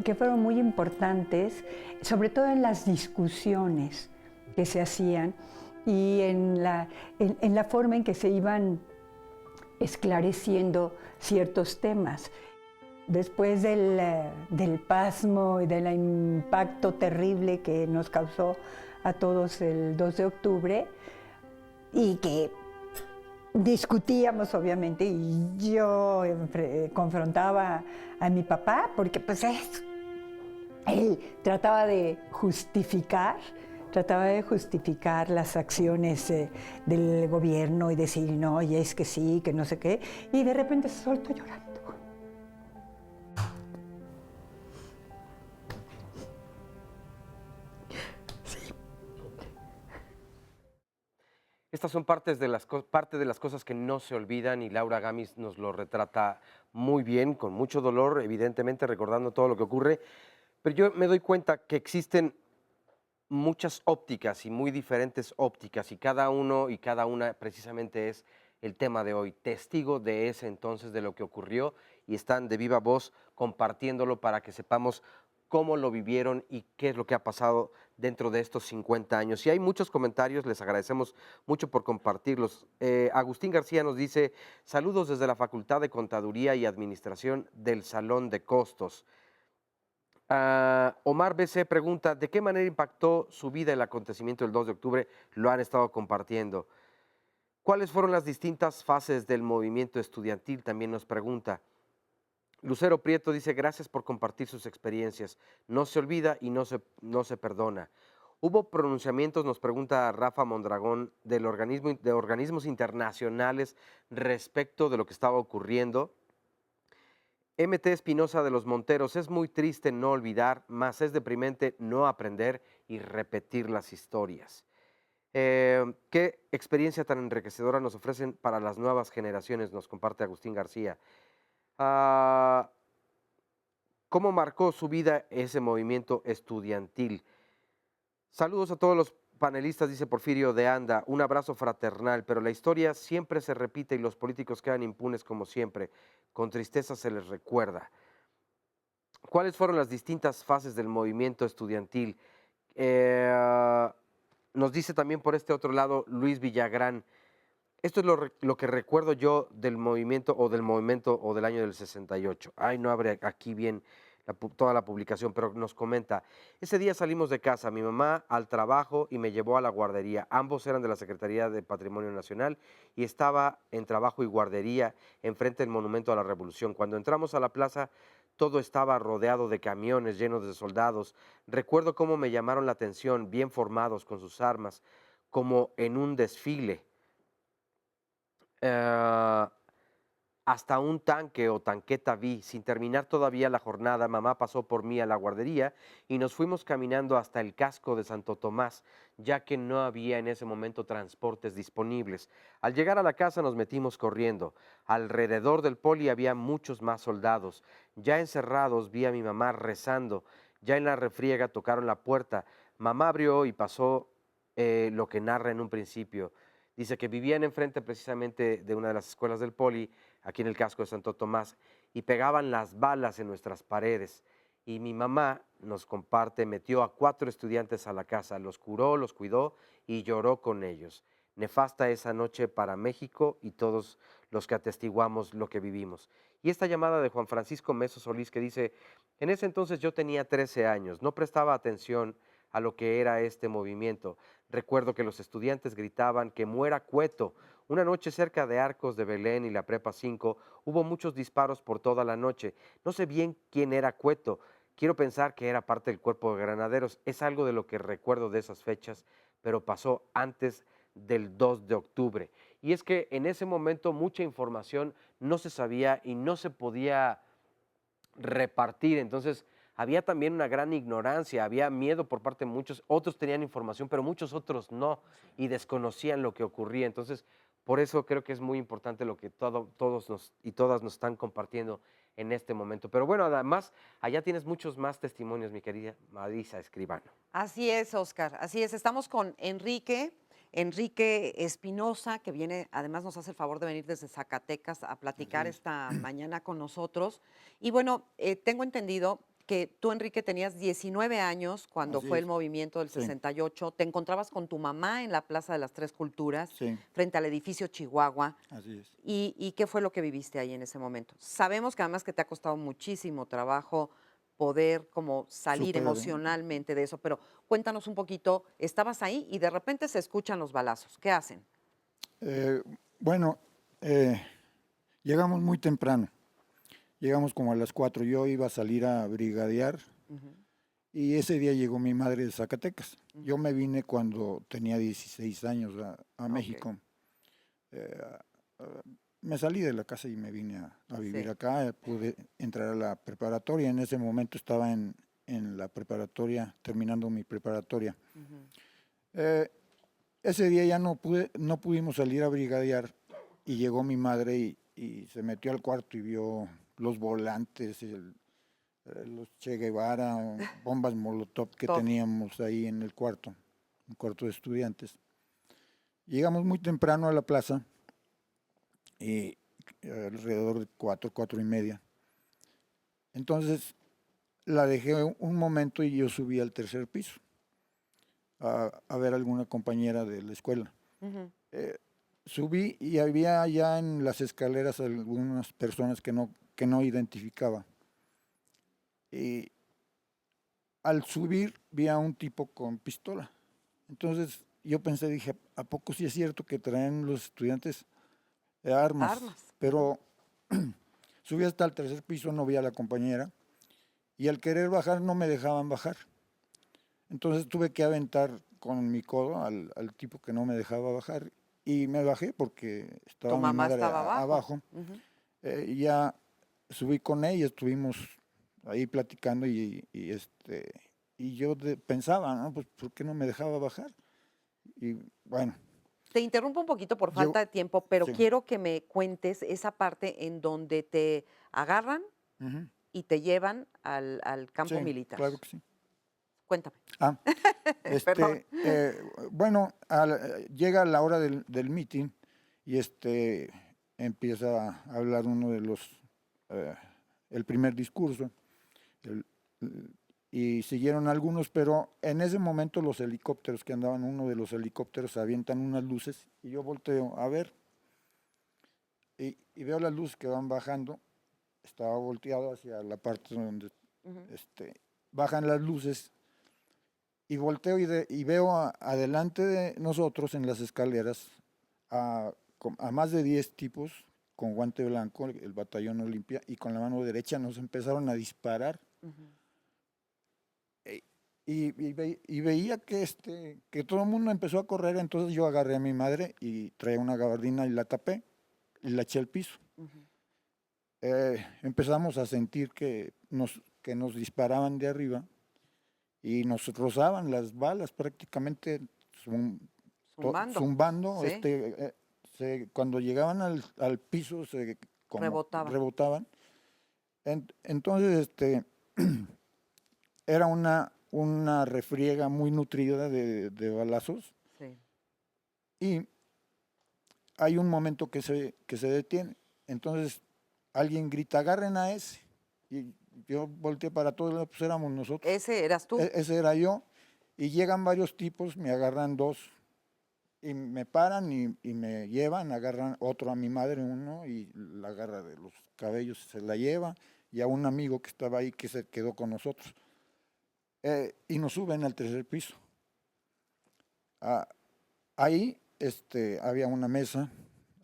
que fueron muy importantes, sobre todo en las discusiones que se hacían y en la forma en que se iban esclareciendo ciertos temas. Después del pasmo y del impacto terrible que nos causó a todos el 2 de octubre y que discutíamos obviamente y yo confrontaba a mi papá porque pues él trataba de justificar las acciones del gobierno y decir no, y es que sí, que no sé qué, y de repente se soltó llorando.
Estas son parte de las cosas que no se olvidan y Laura Gamis nos lo retrata muy bien, con mucho dolor, evidentemente recordando todo lo que ocurre, pero yo me doy cuenta que existen muchas ópticas y muy diferentes ópticas y cada uno y cada una precisamente es el tema de hoy, testigo de ese entonces de lo que ocurrió y están de viva voz compartiéndolo para que sepamos cómo lo vivieron y qué es lo que ha pasado dentro de estos 50 años. Y hay muchos comentarios, les agradecemos mucho por compartirlos. Agustín García nos dice, saludos desde la Facultad de Contaduría y Administración del Salón de Costos. Omar BC pregunta, ¿de qué manera impactó su vida el acontecimiento del 2 de octubre? Lo han estado compartiendo. ¿Cuáles fueron las distintas fases del movimiento estudiantil? También nos pregunta. Lucero Prieto dice, gracias por compartir sus experiencias. No se olvida y no se perdona. ¿Hubo pronunciamientos, nos pregunta Rafa Mondragón, de organismos internacionales respecto de lo que estaba ocurriendo? MT Espinosa de los Monteros, es muy triste no olvidar, más es deprimente no aprender y repetir las historias. ¿Qué experiencia tan enriquecedora nos ofrecen para las nuevas generaciones? Nos comparte Agustín García. ¿Cómo marcó su vida ese movimiento estudiantil? Saludos a todos los panelistas, dice Porfirio de Anda, un abrazo fraternal, pero la historia siempre se repite y los políticos quedan impunes como siempre, con tristeza se les recuerda. ¿Cuáles fueron las distintas fases del movimiento estudiantil? Nos dice también por este otro lado Luis Villagrán, esto es lo que recuerdo yo del movimiento o del año del 68. Ay, no abre aquí bien toda la publicación, pero nos comenta, ese día salimos de casa, mi mamá al trabajo y me llevó a la guardería. Ambos eran de la Secretaría de Patrimonio Nacional y estaba en trabajo y guardería enfrente del Monumento a la Revolución. Cuando entramos a la plaza, todo estaba rodeado de camiones llenos de soldados. Recuerdo cómo me llamaron la atención, bien formados con sus armas, como en un desfile. Hasta un tanque o tanqueta vi. Sin terminar todavía la jornada, mamá pasó por mí a la guardería y nos fuimos caminando hasta el casco de Santo Tomás, ya que no había en ese momento transportes disponibles. Al llegar a la casa nos metimos corriendo. Alrededor del poli había muchos más soldados. Ya encerrados vi a mi mamá rezando. Ya en la refriega tocaron la puerta. Mamá abrió y pasó lo que narra en un principio. Dice que vivían enfrente precisamente de una de las escuelas del poli, aquí en el casco de Santo Tomás, y pegaban las balas en nuestras paredes. Y mi mamá nos comparte, metió a 4 estudiantes a la casa, los curó, los cuidó y lloró con ellos. Nefasta esa noche para México y todos los que atestiguamos lo que vivimos. Y esta llamada de Juan Francisco Meso Solís que dice, en ese entonces yo tenía 13 años, no prestaba atención a lo que era este movimiento. Recuerdo que los estudiantes gritaban que muera Cueto. Una noche cerca de Arcos de Belén y la Prepa 5 hubo muchos disparos por toda la noche. No sé bien quién era Cueto. Quiero pensar que era parte del cuerpo de granaderos. Es algo de lo que recuerdo de esas fechas, pero pasó antes del 2 de octubre. Y es que en ese momento mucha información no se sabía y no se podía repartir. Entonces había también una gran ignorancia, había miedo por parte de muchos, otros tenían información, pero muchos otros no, y desconocían lo que ocurría. Entonces, por eso creo que es muy importante lo que todos y todas nos están compartiendo en este momento. Pero bueno, además, allá tienes muchos más testimonios, mi querida Marisa Escribano.
Así es, Oscar, así es. Estamos con Enrique Espinosa, que viene, además nos hace el favor de venir desde Zacatecas a platicar esta mañana con nosotros. Y bueno, tengo entendido que tú, Enrique, tenías 19 años cuando
Así
fue
es.
el movimiento del
Sí.
68. Te encontrabas con tu mamá en la Plaza de las Tres Culturas,
Sí.
frente al edificio Chihuahua.
Así es.
¿Y qué fue lo que viviste ahí en ese momento? Sabemos que además que te ha costado muchísimo trabajo poder como salir
Superar, ¿eh?
emocionalmente de eso, pero cuéntanos un poquito, estabas ahí y de repente se escuchan los balazos, ¿qué hacen?
Bueno, llegamos muy temprano. Llegamos como a las 4. Yo iba a salir a brigadear y ese día llegó mi madre de Zacatecas. Yo me vine cuando tenía 16 años a México. Me salí de la casa y me vine a vivir acá. Pude entrar a la preparatoria. En ese momento estaba en la preparatoria, terminando mi preparatoria. Ese día ya no pudimos salir a brigadear y llegó mi madre y se metió al cuarto y vio los volantes, los Che Guevara, bombas Molotov que teníamos ahí en el cuarto, un cuarto de estudiantes. Llegamos muy temprano a la plaza, y alrededor de 4:30. Entonces la dejé un momento y yo subí al tercer piso a ver a alguna compañera de la escuela. Subí y había ya en las escaleras algunas personas que no identificaba. Y al subir vi a un tipo con pistola. Entonces yo pensé, dije, ¿a poco sí es cierto que traen los estudiantes armas? Pero subí hasta el tercer piso, no vi a la compañera. Y al querer bajar no me dejaban bajar. Entonces tuve que aventar con mi codo al tipo que no me dejaba bajar. Y me bajé porque estaba mi madre abajo. Ya subí con ella, estuvimos ahí platicando y yo pensaba, ¿no? Pues, ¿por qué no me dejaba bajar? Y bueno.
Te interrumpo un poquito por falta de tiempo, pero
sí.
quiero que me cuentes esa parte en donde te agarran y te llevan al campo militar.
Claro que sí.
Cuéntame.
Perdón. Bueno, llega la hora del meeting y empieza a hablar uno de los, el primer discurso, y siguieron algunos, pero en ese momento los helicópteros que andaban, uno de los helicópteros avientan unas luces y yo volteo a ver y veo las luces que van bajando. Estaba volteado hacia la parte donde bajan las luces. Y volteo y veo adelante de nosotros en las escaleras a más de 10 tipos con guante blanco, el batallón Olimpia, y con la mano derecha nos empezaron a disparar. Y veía que todo el mundo empezó a correr, entonces yo agarré a mi madre y traía una gabardina y la tapé y la eché al piso. Empezamos a sentir que nos disparaban de arriba y nos rozaban las balas prácticamente zumbando.
Sí.
Cuando llegaban al piso rebotaban. Entonces era una refriega muy nutrida de balazos.
Sí.
Y hay un momento que se detiene Entonces alguien grita, agarren a ese. Y yo volteé para todos lados, pues éramos nosotros.
¿Ese eras tú?
Ese era yo. Y llegan varios tipos, me agarran dos. Y me paran y me llevan, agarran otro a mi madre, uno, y la agarra de los cabellos, se la lleva, y a un amigo que estaba ahí que se quedó con nosotros. Y nos suben al tercer piso. Ahí había una mesa,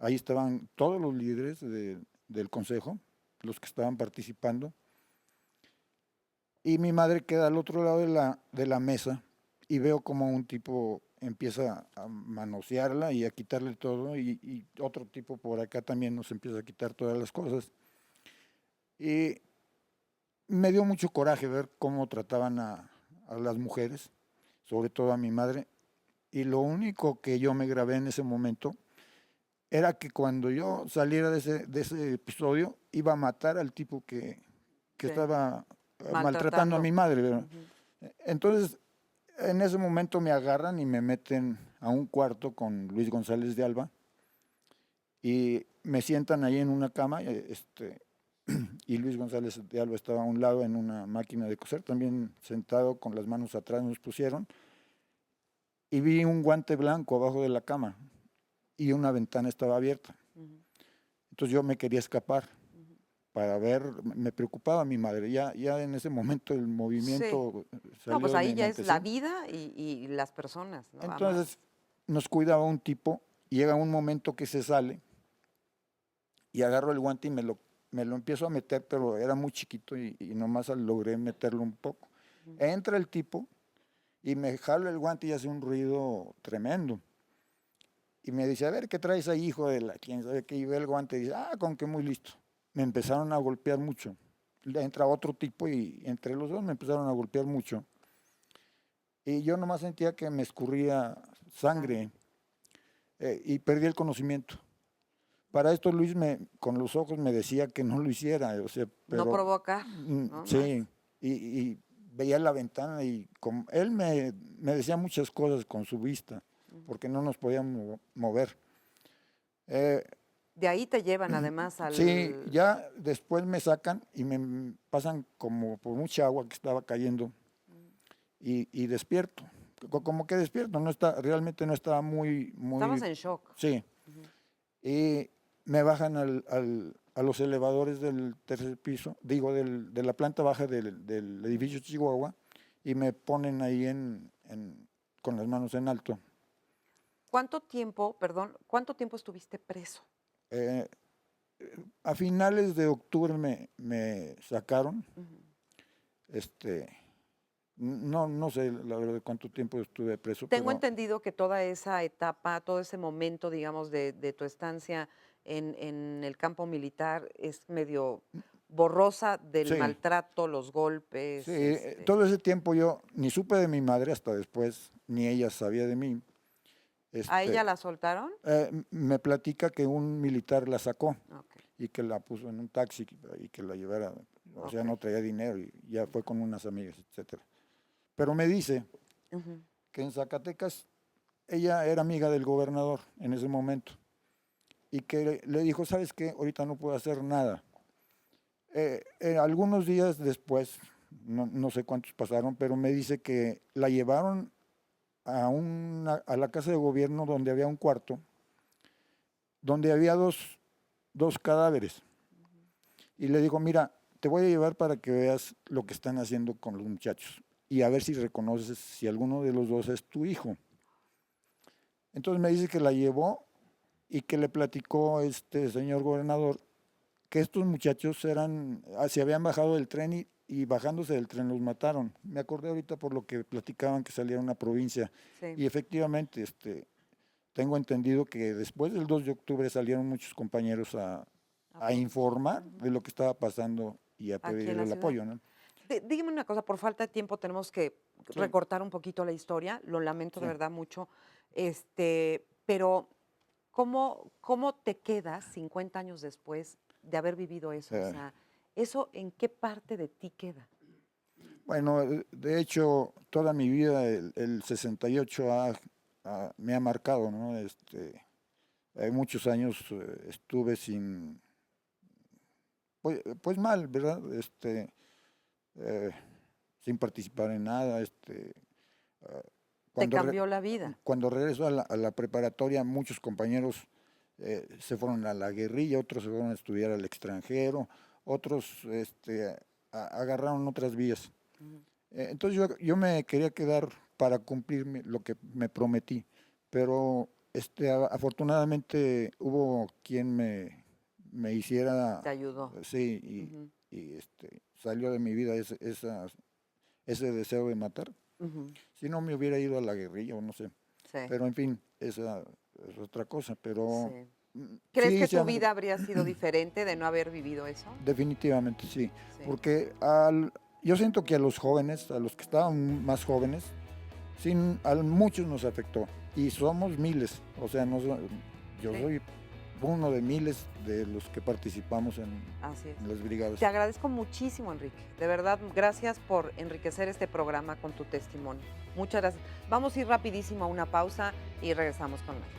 ahí estaban todos los líderes del consejo, los que estaban participando, y mi madre queda al otro lado de la mesa, y veo como un tipo empieza a manosearla y a quitarle todo, y otro tipo por acá también nos empieza a quitar todas las cosas. Y me dio mucho coraje ver cómo trataban a las mujeres, sobre todo a mi madre, y lo único que yo me grabé en ese momento era que cuando yo saliera de ese episodio iba a matar al tipo que estaba maltratando a mi madre, ¿verdad? Entonces, en ese momento me agarran y me meten a un cuarto con Luis González de Alba y me sientan ahí en una cama, y Luis González de Alba estaba a un lado en una máquina de coser, también sentado con las manos atrás nos pusieron, y vi un guante blanco abajo de la cama y una ventana estaba abierta. Entonces yo me quería escapar para ver, me preocupaba mi madre, ya en ese momento el movimiento salió
No, pues
de
ahí
mi
ya
mente,
es la
¿sí?
vida y las personas, ¿no?
Entonces nos cuidaba un tipo, llega un momento que se sale y agarro el guante y me lo empiezo a meter, pero era muy chiquito y nomás logré meterlo un poco. Entra el tipo y me jala el guante y hace un ruido tremendo. Y me dice, a ver, ¿qué traes ahí, hijo de la quién sabe qué? Y ve el guante y dice, con que muy listo. Me empezaron a golpear mucho. Entra otro tipo y entre los dos me empezaron a golpear mucho. Y yo nomás sentía que me escurría sangre y perdí el conocimiento. Para esto Luis con los ojos me decía que no lo hiciera. O sea, pero,
no provocar, ¿no?
Sí, y veía la ventana y él me decía muchas cosas con su vista, porque no nos podíamos mover.
De ahí te llevan además al...
Sí, ya después me sacan y me pasan como por mucha agua que estaba cayendo y despierto. Como que despierto, realmente no estaba muy...
Estabas en shock.
Sí. Y me bajan a los elevadores del tercer piso, de la planta baja del edificio Chihuahua, y me ponen ahí con las manos en alto.
¿Cuánto tiempo estuviste preso?
A finales de octubre me sacaron. No sé la verdad cuánto tiempo estuve preso.
Tengo entendido que toda esa etapa, todo ese momento, digamos, de tu estancia en el campo militar es medio borrosa del maltrato, los golpes.
Sí, todo ese tiempo yo ni supe de mi madre hasta después, ni ella sabía de mí.
¿A ella la soltaron?
Me platica que un militar la sacó y que la puso en un taxi y que la llevara, o sea, no traía dinero y ya fue con unas amigas, etcétera. Pero me dice que en Zacatecas ella era amiga del gobernador en ese momento y que le dijo, ¿sabes qué? Ahorita no puedo hacer nada. Algunos días después, no sé cuántos pasaron, pero me dice que la llevaron a la casa de gobierno donde había un cuarto, donde había dos cadáveres. Y le digo, mira, te voy a llevar para que veas lo que están haciendo con los muchachos y a ver si reconoces si alguno de los dos es tu hijo. Entonces me dice que la llevó y que le platicó este señor gobernador que estos muchachos se habían bajado del tren y bajándose del tren los mataron. Me acordé ahorita por lo que platicaban que salía una provincia. Sí. Y efectivamente, tengo entendido que después del 2 de octubre salieron muchos compañeros a informar de lo que estaba pasando y a pedir el apoyo, ¿no?
Dígame una cosa, por falta de tiempo tenemos que recortar un poquito la historia, lo lamento de verdad mucho, pero ¿cómo te quedas 50 años después de haber vivido eso? O sea, ¿eso en qué parte de ti queda?
Bueno, de hecho, toda mi vida, el 68 me ha marcado, ¿no? Muchos años estuve sin pues mal, ¿verdad? Sin participar en nada.
Te cambió la vida.
Cuando regreso a la preparatoria, muchos compañeros se fueron a la guerrilla, otros se fueron a estudiar al extranjero, otros agarraron otras vías. Entonces yo me quería quedar para cumplir lo que me prometí, pero afortunadamente hubo quien me hiciera...
Te ayudó.
Sí, y salió de mi vida ese deseo de matar. Si no me hubiera ido a la guerrilla o no sé.
Sí.
Pero en fin, esa es otra cosa, pero...
Sí. ¿Crees que tu vida habría sido diferente de no haber vivido eso?
Definitivamente sí, porque yo siento que a los jóvenes, a los que estaban más jóvenes, a muchos nos afectó y somos miles, o sea, yo soy uno de miles de los que participamos en las brigadas.
Te agradezco muchísimo, Enrique. De verdad, gracias por enriquecer este programa con tu testimonio. Muchas gracias. Vamos a ir rapidísimo a una pausa y regresamos con Mario.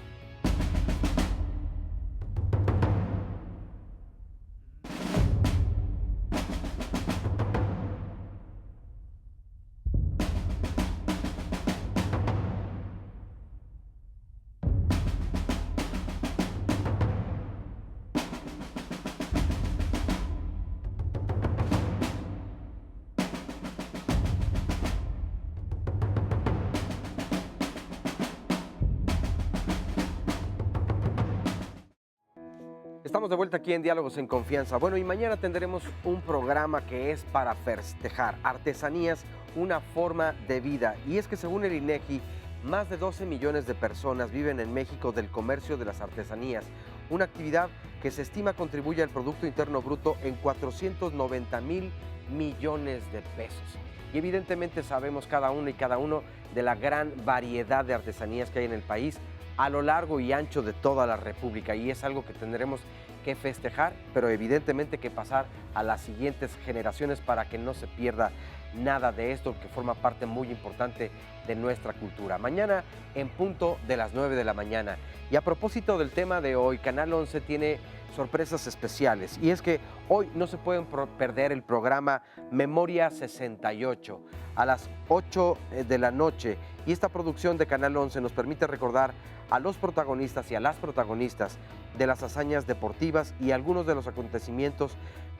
Estamos de vuelta aquí en Diálogos en Confianza. Bueno, y mañana tendremos un programa que es para festejar artesanías, una forma de vida. Y es que según el INEGI, más de 12 millones de personas viven en México del comercio de las artesanías, una actividad que se estima contribuye al Producto Interno Bruto en 490,000 millones de pesos. Y evidentemente sabemos cada uno y cada uno de la gran variedad de artesanías que hay en el país, a lo largo y ancho de toda la República, y es algo que tendremos que festejar, pero evidentemente que pasar a las siguientes generaciones para que no se pierda nada de esto, que forma parte muy importante de nuestra cultura. Mañana en punto de las 9 de la mañana. Y a propósito del tema de hoy, Canal 11 tiene sorpresas especiales, y es que hoy no se pueden perder el programa Memoria 68 a las 8 de la noche, y esta producción de Canal 11 nos permite recordar a los protagonistas y a las protagonistas de las hazañas deportivas y algunos de los acontecimientos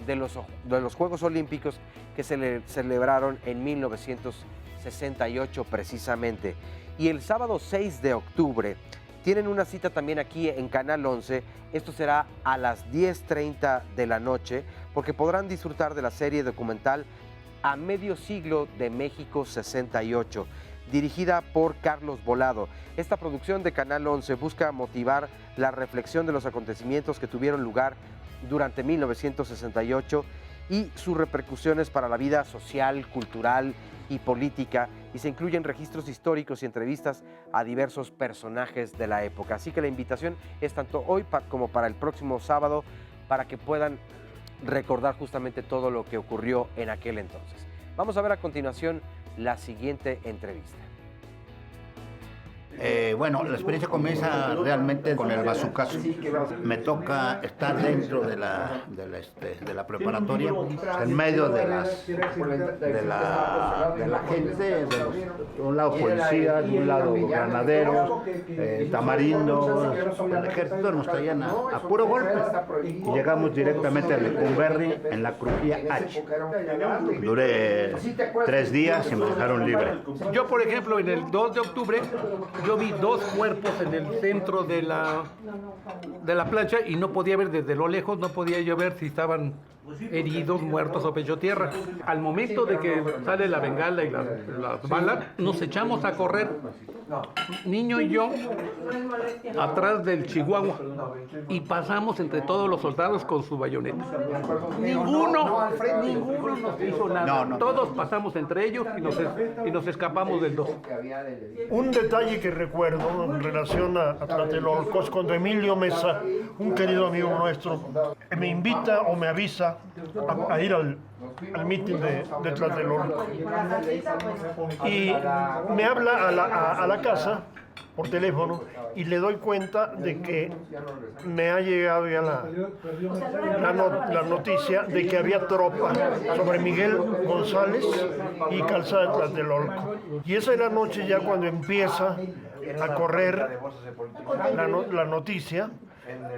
de los Juegos Olímpicos que se celebraron en 1968 precisamente. Y el sábado 6 de octubre tienen una cita también aquí en Canal 11, esto será a las 10:30 de la noche, porque podrán disfrutar de la serie documental A Medio Siglo de México 68, dirigida por Carlos Volado. Esta producción de Canal 11 busca motivar la reflexión de los acontecimientos que tuvieron lugar durante 1968 y sus repercusiones para la vida social, cultural y política, y se incluyen registros históricos y entrevistas a diversos personajes de la época. Así que la invitación es tanto hoy como para el próximo sábado, para que puedan recordar justamente todo lo que ocurrió en aquel entonces. Vamos a ver a continuación la siguiente entrevista.
Bueno, la experiencia comienza realmente con el bazucazo. Me toca estar dentro de la preparatoria, en medio de la gente, de un lado policía, de un lado granaderos, tamarindos. El ejército nos traían a puro golpe y llegamos directamente a Lecumberri en la crujía H. Duré 3 días y me dejaron libre.
Yo, por ejemplo, en el 2 de octubre, yo vi 2 cuerpos en el centro de la plancha y no podía ver desde lo lejos, no podía yo ver si estaban heridos, muertos o pecho tierra. Al momento de que sale la bengala y las balas, nos echamos a correr, niño y yo, atrás del Chihuahua, y pasamos entre todos los soldados con su bayoneta. Ninguno nos hizo nada. Todos pasamos entre ellos y nos escapamos del 2.
Un detalle que recuerdo en relación a Tlatelolco es cuando Emilio Mesa, un querido amigo nuestro, me invita o me avisa a ir al mitin de Tlatelolco. Y me habla a la casa por teléfono y le doy cuenta de que me ha llegado ya la noticia de que había tropa sobre Miguel González y Calzada de Tlatelolco. Y esa es la noche ya cuando empieza a correr la noticia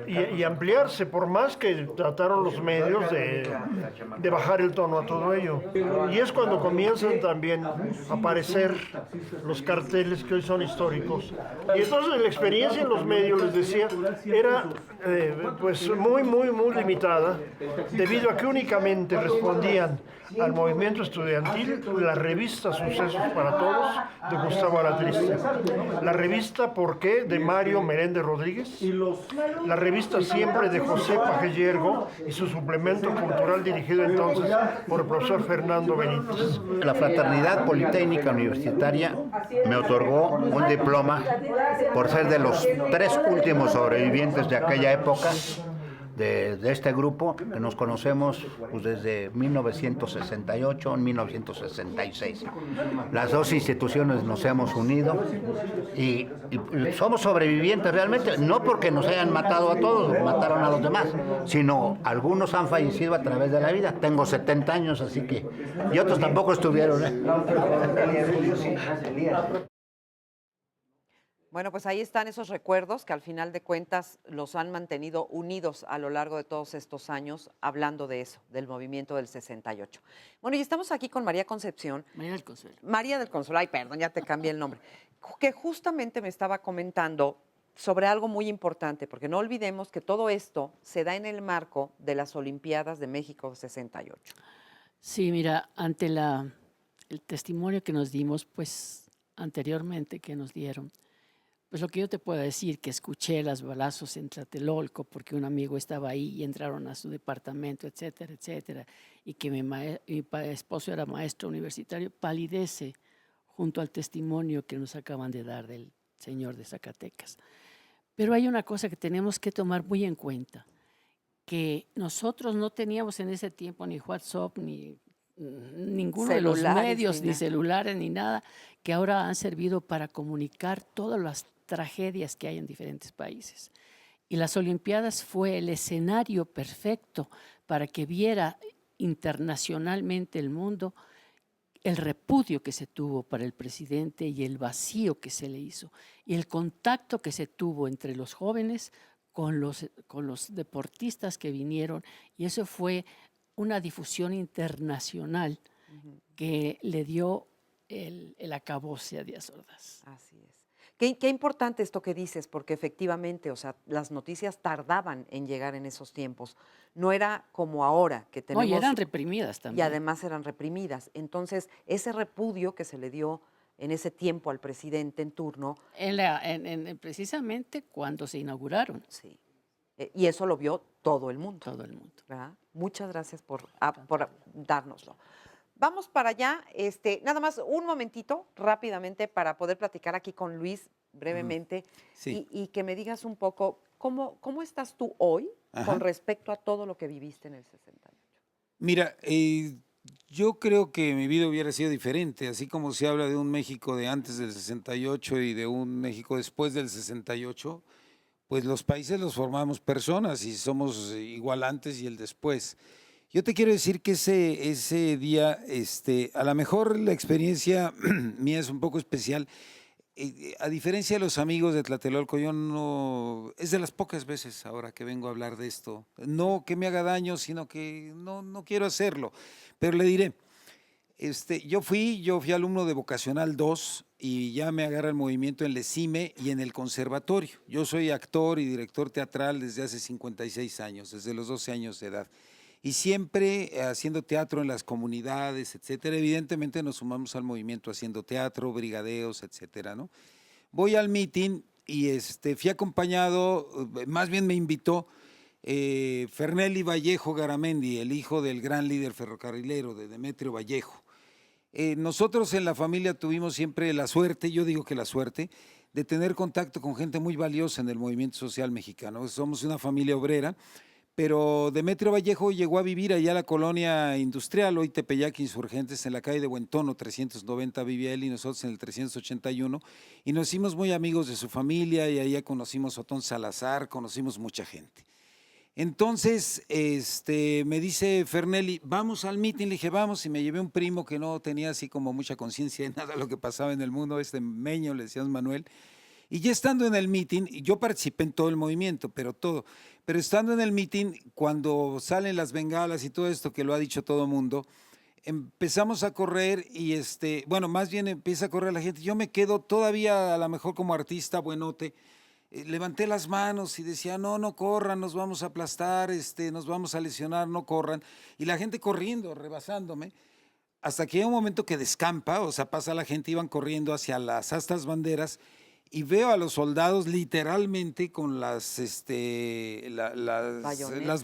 y ampliarse, por más que trataron los medios de bajar el tono a todo ello. Y es cuando comienzan también a aparecer los carteles que hoy son históricos. Y entonces la experiencia en los medios, les decía, era pues muy limitada, debido a que únicamente respondían al movimiento estudiantil la revista Sucesos para Todos de Gustavo Alatriste, la revista ¿Por qué? De Mario Meréndez Rodríguez, la revista Siempre de José Pajellergo y su suplemento cultural dirigido entonces por el profesor Fernando Benítez.
La Fraternidad Politécnica Universitaria me otorgó un diploma por ser de los 3 últimos sobrevivientes de aquella época, de este grupo, que nos conocemos pues, desde 1968 en 1966. Las dos instituciones nos hemos unido y somos sobrevivientes realmente, no porque nos hayan matado a todos, mataron a los demás, sino algunos han fallecido a través de la vida. Tengo 70 años, así que... Y otros tampoco estuvieron,
Bueno, pues ahí están esos recuerdos que al final de cuentas los han mantenido unidos a lo largo de todos estos años, hablando de eso, del movimiento del 68. Bueno, y estamos aquí con María Concepción.
María del Consuelo.
María del Consuelo, ay, perdón, ya te cambié el nombre. Que justamente me estaba comentando sobre algo muy importante, porque no olvidemos que todo esto se da en el marco de las Olimpiadas de México 68.
Sí, mira, ante el testimonio que nos dimos, pues anteriormente que nos dieron, pues lo que yo te puedo decir, que escuché los balazos en Tlatelolco porque un amigo estaba ahí y entraron a su departamento, etcétera, etcétera, y que mi esposo era maestro universitario, palidece junto al testimonio que nos acaban de dar del señor de Zacatecas. Pero hay una cosa que tenemos que tomar muy en cuenta, que nosotros no teníamos en ese tiempo ni WhatsApp, ni ninguno de los medios, ni celulares, ni nada, que ahora han servido para comunicar todas las tragedias que hay en diferentes países. Y las Olimpiadas fue el escenario perfecto para que viera internacionalmente el mundo el repudio que se tuvo para el presidente y el vacío que se le hizo, y el contacto que se tuvo entre los jóvenes con los deportistas que vinieron, y eso fue una difusión internacional que le dio el acabose a Díaz Ordaz.
Así es. Qué importante esto que dices, porque efectivamente, o sea, las noticias tardaban en llegar en esos tiempos. No era como ahora, que tenemos...
No, y eran reprimidas también.
Y además eran reprimidas. Entonces, ese repudio que se le dio en ese tiempo al presidente en turno...
Precisamente cuando se inauguraron.
Sí. Y eso lo vio todo el mundo.
Todo el mundo.
¿Verdad? Muchas gracias por dárnoslo. Vamos para allá, nada más un momentito, rápidamente, para poder platicar aquí con Luis brevemente y que me digas un poco cómo estás tú hoy con respecto a todo lo que viviste en el 68.
Mira, yo creo que mi vida hubiera sido diferente, así como se habla de un México de antes del 68 y de un México después del 68, pues los países los formamos personas y somos igual antes y el después. Yo te quiero decir que ese día, a lo mejor la experiencia mía es un poco especial. A diferencia de los amigos de Tlatelolco, yo no, es de las pocas veces ahora que vengo a hablar de esto. No que me haga daño, sino que no quiero hacerlo. Pero le diré, yo fui alumno de Vocacional 2 y ya me agarra el movimiento en el CIME y en el conservatorio. Yo soy actor y director teatral desde hace 56 años, desde los 12 años de edad. Y siempre haciendo teatro en las comunidades, etcétera. Evidentemente nos sumamos al movimiento haciendo teatro, brigadeos, etcétera, ¿no? Voy al meeting y fui acompañado, más bien me invitó Fernelli Vallejo Garamendi, el hijo del gran líder ferrocarrilero de Demetrio Vallejo. Nosotros en la familia tuvimos siempre la suerte, yo digo que la suerte, de tener contacto con gente muy valiosa en el movimiento social mexicano. Somos una familia obrera, pero Demetrio Vallejo llegó a vivir allá a la colonia industrial, hoy Tepeyac Insurgentes, en la calle de Buentono, 390 vivía él y nosotros en el 381, y nos hicimos muy amigos de su familia y allá conocimos a Otón Salazar, conocimos mucha gente. Entonces, me dice Fernelli, vamos al mitin, le dije, vamos, y me llevé un primo que no tenía así como mucha conciencia de nada de lo que pasaba en el mundo, Meño, le decíamos Manuel, y ya estando en el mitin, yo participé en todo el movimiento, pero estando en el mitin, cuando salen las bengalas y todo esto, que lo ha dicho todo el mundo, empezamos a correr y más bien empieza a correr la gente, yo me quedo todavía a lo mejor como artista buenote, levanté las manos y decía, no corran, nos vamos a aplastar, nos vamos a lesionar, no corran. Y la gente corriendo, rebasándome, hasta que hay un momento que descampa, o sea, pasa la gente, iban corriendo hacia las astas banderas, y veo a los soldados literalmente con las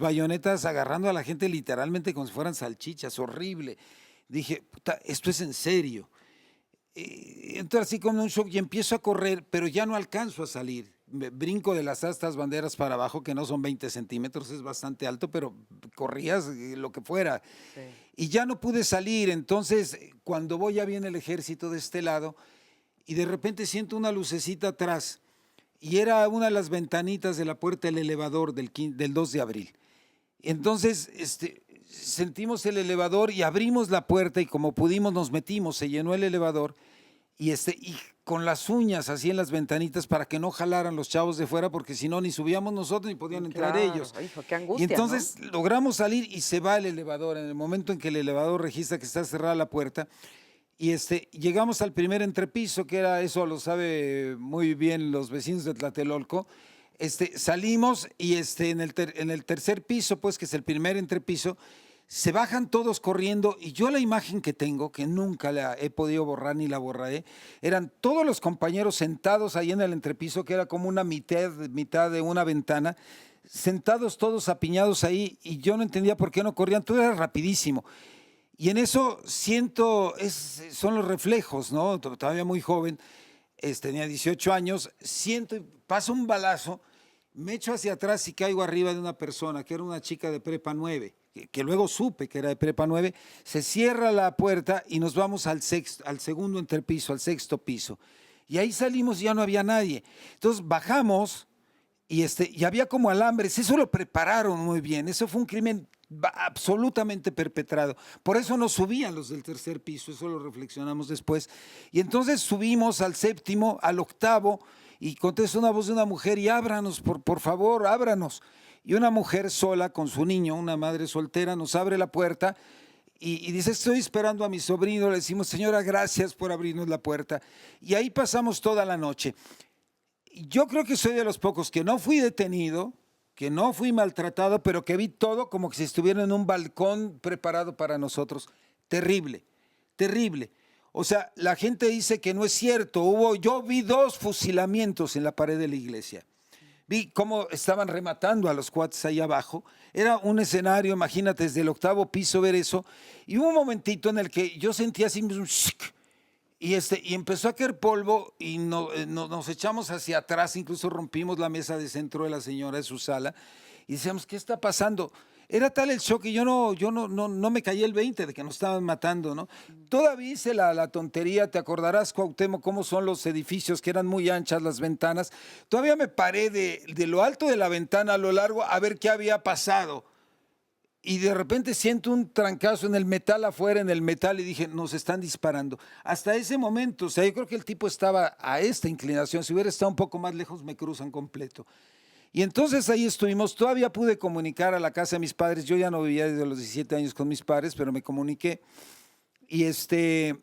bayonetas agarrando a la gente literalmente como si fueran salchichas, horrible. Dije, puta, esto es en serio. Entro así como un shock y empiezo a correr, pero ya no alcanzo a salir. Brinco de las astas banderas para abajo, que no son 20 centímetros, es bastante alto, pero corrías lo que fuera. Sí. Y ya no pude salir, entonces cuando voy ya viene el ejército de este lado y de repente siento una lucecita atrás y era una de las ventanitas de la puerta del elevador del 2 de abril. Entonces sentimos el elevador y abrimos la puerta y como pudimos nos metimos, se llenó el elevador y con las uñas así en las ventanitas para que no jalaran los chavos de fuera, porque si no ni subíamos nosotros ni podían entrar ellos.
Hijo, qué angustia,
y entonces logramos salir y se va el elevador. En el momento en que el elevador registra que está cerrada la puerta, y llegamos al primer entrepiso, que era, eso lo sabe muy bien los vecinos de Tlatelolco. Salimos y en el tercer piso, pues que es el primer entrepiso, se bajan todos corriendo y yo la imagen que tengo, que nunca la he podido borrar ni la borraré, eran todos los compañeros sentados ahí en el entrepiso, que era como una mitad de una ventana, sentados todos apiñados ahí y yo no entendía por qué no corrían, todo era rapidísimo. Y en eso siento, son los reflejos, ¿no? Todavía muy joven, tenía 18 años, siento, pasa un balazo, me echo hacia atrás y caigo arriba de una persona, que era una chica de prepa 9, que luego supe que era de prepa 9, se cierra la puerta y nos vamos al segundo entrepiso, al sexto piso. Y ahí salimos y ya no había nadie. Entonces bajamos y había como alambres, eso lo prepararon muy bien, eso fue un crimen absolutamente perpetrado. Por eso no subían los del tercer piso, eso lo reflexionamos después. Y entonces subimos al séptimo, al octavo, y contesta una voz de una mujer y ábranos, por favor, ábranos. Y una mujer sola con su niño, una madre soltera, nos abre la puerta y dice, estoy esperando a mi sobrino. Le decimos, señora, gracias por abrirnos la puerta. Y ahí pasamos toda la noche. Yo creo que soy de los pocos que no fui detenido, que no fui maltratado, pero que vi todo como que si estuviera en un balcón preparado para nosotros. Terrible, terrible. O sea, la gente dice que no es cierto. Yo vi 2 fusilamientos en la pared de la iglesia. Vi cómo estaban rematando a los cuates ahí abajo. Era un escenario, imagínate, desde el 8º piso ver eso. Y hubo un momentito en el que yo sentía así un shik, y empezó a caer polvo y nos echamos hacia atrás, incluso rompimos la mesa de centro de la señora de su sala y decíamos, ¿qué está pasando? Era tal el shock que yo no me caí el 20 de que nos estaban matando, ¿no? Todavía hice la tontería, te acordarás, Cuauhtémoc, cómo son los edificios, que eran muy anchas las ventanas. Todavía me paré de lo alto de la ventana a lo largo a ver qué había pasado. Y de repente siento un trancazo en el metal afuera, en el metal, y dije, nos están disparando. Hasta ese momento, o sea, yo creo que el tipo estaba a esta inclinación. Si hubiera estado un poco más lejos, me cruzan completo. Y entonces ahí estuvimos. Todavía pude comunicar a la casa de mis padres. Yo ya no vivía desde los 17 años con mis padres, pero me comuniqué. Y ese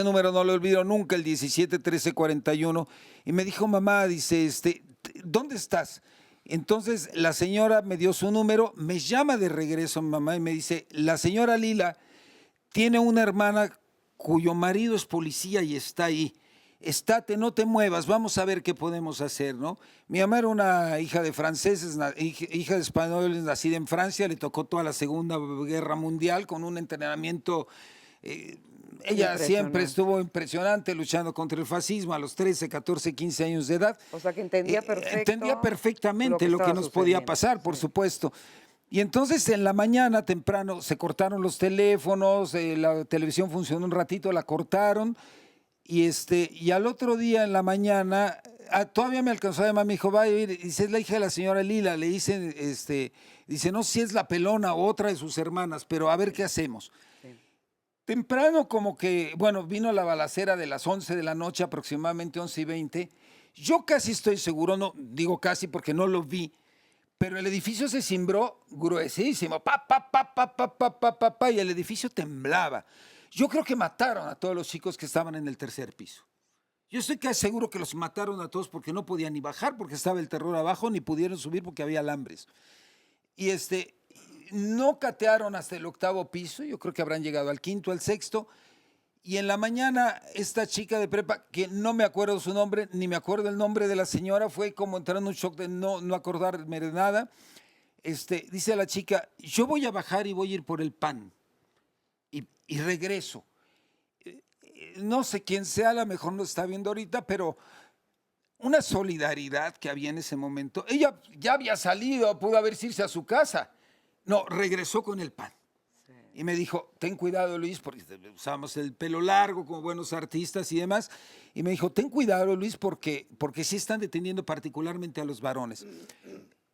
número no lo olvido nunca, el 171341. Y me dijo, mamá, dice, ¿dónde estás? Entonces la señora me dio su número, me llama de regreso mi mamá y me dice, la señora Lila tiene una hermana cuyo marido es policía y está ahí. Estate, no te muevas, vamos a ver qué podemos hacer, ¿no? Mi mamá era una hija de franceses, hija de españoles, nacida en Francia, le tocó toda la Segunda Guerra Mundial con un entrenamiento ella siempre estuvo impresionante luchando contra el fascismo a los 13, 14, 15 años de edad.
O sea, que entendía perfecto.
Entendía perfectamente lo que nos podía pasar, por supuesto. Y entonces en la mañana temprano se cortaron los teléfonos, la televisión funcionó un ratito, la cortaron. Y al otro día en la mañana, todavía me alcanzó a llamar, me dijo, va a ir, dice, es la hija de la señora Lila, le dicen, dice, no sé si es la pelona o otra de sus hermanas, pero a ver qué hacemos. Temprano como que, bueno, vino la balacera de las 11 de la noche, aproximadamente 11:20. Yo casi estoy seguro, no digo casi porque no lo vi, pero el edificio se cimbró gruesísimo, y el edificio temblaba. Yo creo que mataron a todos los chicos que estaban en el tercer piso. Yo estoy casi seguro que los mataron a todos porque no podían ni bajar porque estaba el terror abajo, ni pudieron subir porque había alambres. Y no catearon hasta el 8º piso, yo creo que habrán llegado al 5º, al 6º. Y en la mañana esta chica de prepa, que no me acuerdo su nombre, ni me acuerdo el nombre de la señora, fue como entrar en un shock de no acordarme de nada. Dice a la chica, yo voy a bajar y voy a ir por el pan. Y regreso. No sé quién sea, a lo mejor no está viendo ahorita, pero una solidaridad que había en ese momento. Ella ya había salido, pudo haberse irse a su casa. No, regresó con el pan. Sí. Y me dijo, ten cuidado, Luis, porque usábamos el pelo largo como buenos artistas y demás. Y me dijo, ten cuidado, Luis, porque sí están deteniendo particularmente a los varones.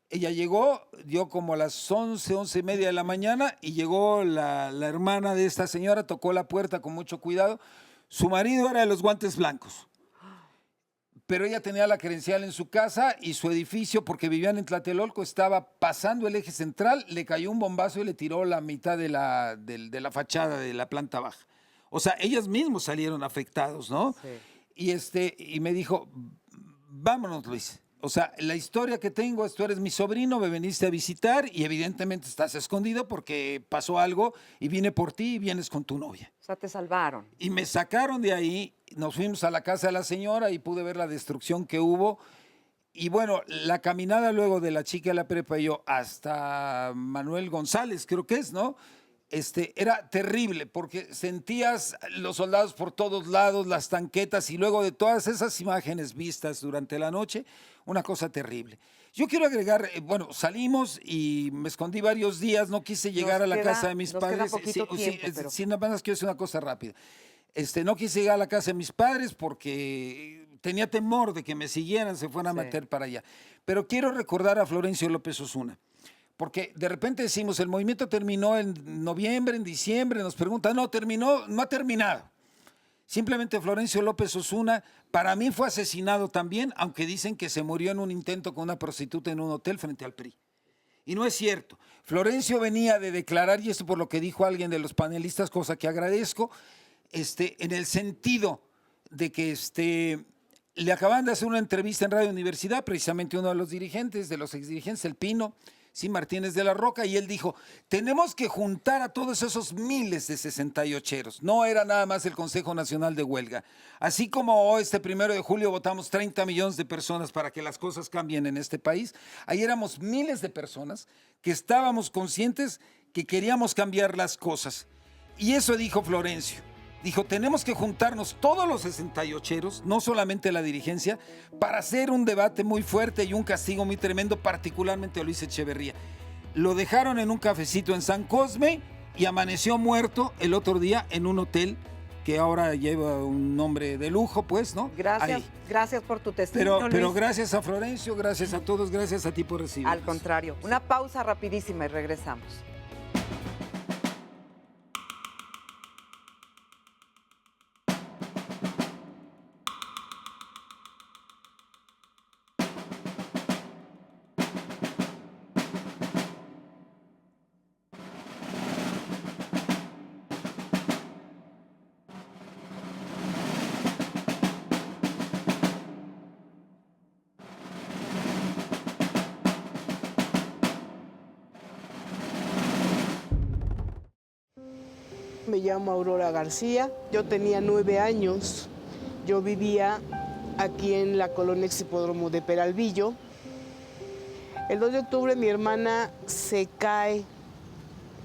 Ella llegó, dio como a las 11:30 de la mañana y llegó la hermana de esta señora, tocó la puerta con mucho cuidado. Su marido era de los guantes blancos, pero ella tenía la credencial en su casa y su edificio, porque vivían en Tlatelolco, estaba pasando el eje central, le cayó un bombazo y le tiró la mitad de la fachada de la planta baja. O sea, ellos mismos salieron afectados, ¿no? Sí. Y me dijo, vámonos, Luis. O sea, la historia que tengo es, tú eres mi sobrino, me viniste a visitar y evidentemente estás escondido porque pasó algo y vine por ti y vienes con tu novia.
O sea, te salvaron.
Y me sacaron de ahí, nos fuimos a la casa de la señora y pude ver la destrucción que hubo. Y bueno, la caminada luego de la chica de la prepa y yo hasta Manuel González, creo que es, ¿no? Era terrible porque sentías los soldados por todos lados, las tanquetas y luego de todas esas imágenes vistas durante la noche, una cosa terrible. Yo quiero agregar, bueno, salimos y me escondí varios días, no quise llegar a la casa de mis padres. Sí, nada más quiero decir una cosa rápida. No quise llegar a la casa de mis padres porque tenía temor de que me siguieran, se fueran a meter para allá. Pero quiero recordar a Florencio López Osuna. Porque de repente decimos, el movimiento terminó en noviembre, en diciembre, nos preguntan, no, terminó, no ha terminado. Simplemente Florencio López Osuna, para mí fue asesinado también, aunque dicen que se murió en un intento con una prostituta en un hotel frente al PRI. Y no es cierto. Florencio venía de declarar, y esto por lo que dijo alguien de los panelistas, cosa que agradezco, en el sentido de que le acaban de hacer una entrevista en Radio Universidad, precisamente uno de los dirigentes, de los exdirigentes, el Pino, sí, Martínez de la Roca, y él dijo, tenemos que juntar a todos esos miles de 68eros. No era nada más el Consejo Nacional de Huelga. Así como este 1 de julio votamos 30 millones de personas para que las cosas cambien en este país, ahí éramos miles de personas que estábamos conscientes que queríamos cambiar las cosas. Y eso dijo Florencio. Dijo, tenemos que juntarnos todos los 68eros, no solamente la dirigencia, para hacer un debate muy fuerte y un castigo muy tremendo, particularmente a Luis Echeverría. Lo dejaron en un cafecito en San Cosme y amaneció muerto el otro día en un hotel que ahora lleva un nombre de lujo, pues, ¿no?
Gracias por tu testimonio,
pero
Luis.
Gracias a Florencio, gracias a todos, gracias a ti por recibirnos.
Al contrario, una pausa rapidísima y regresamos.
Me llamo Aurora García, yo tenía 9 años, yo vivía aquí en la colonia Hipódromo de Peralvillo. El 2 de octubre mi hermana se cae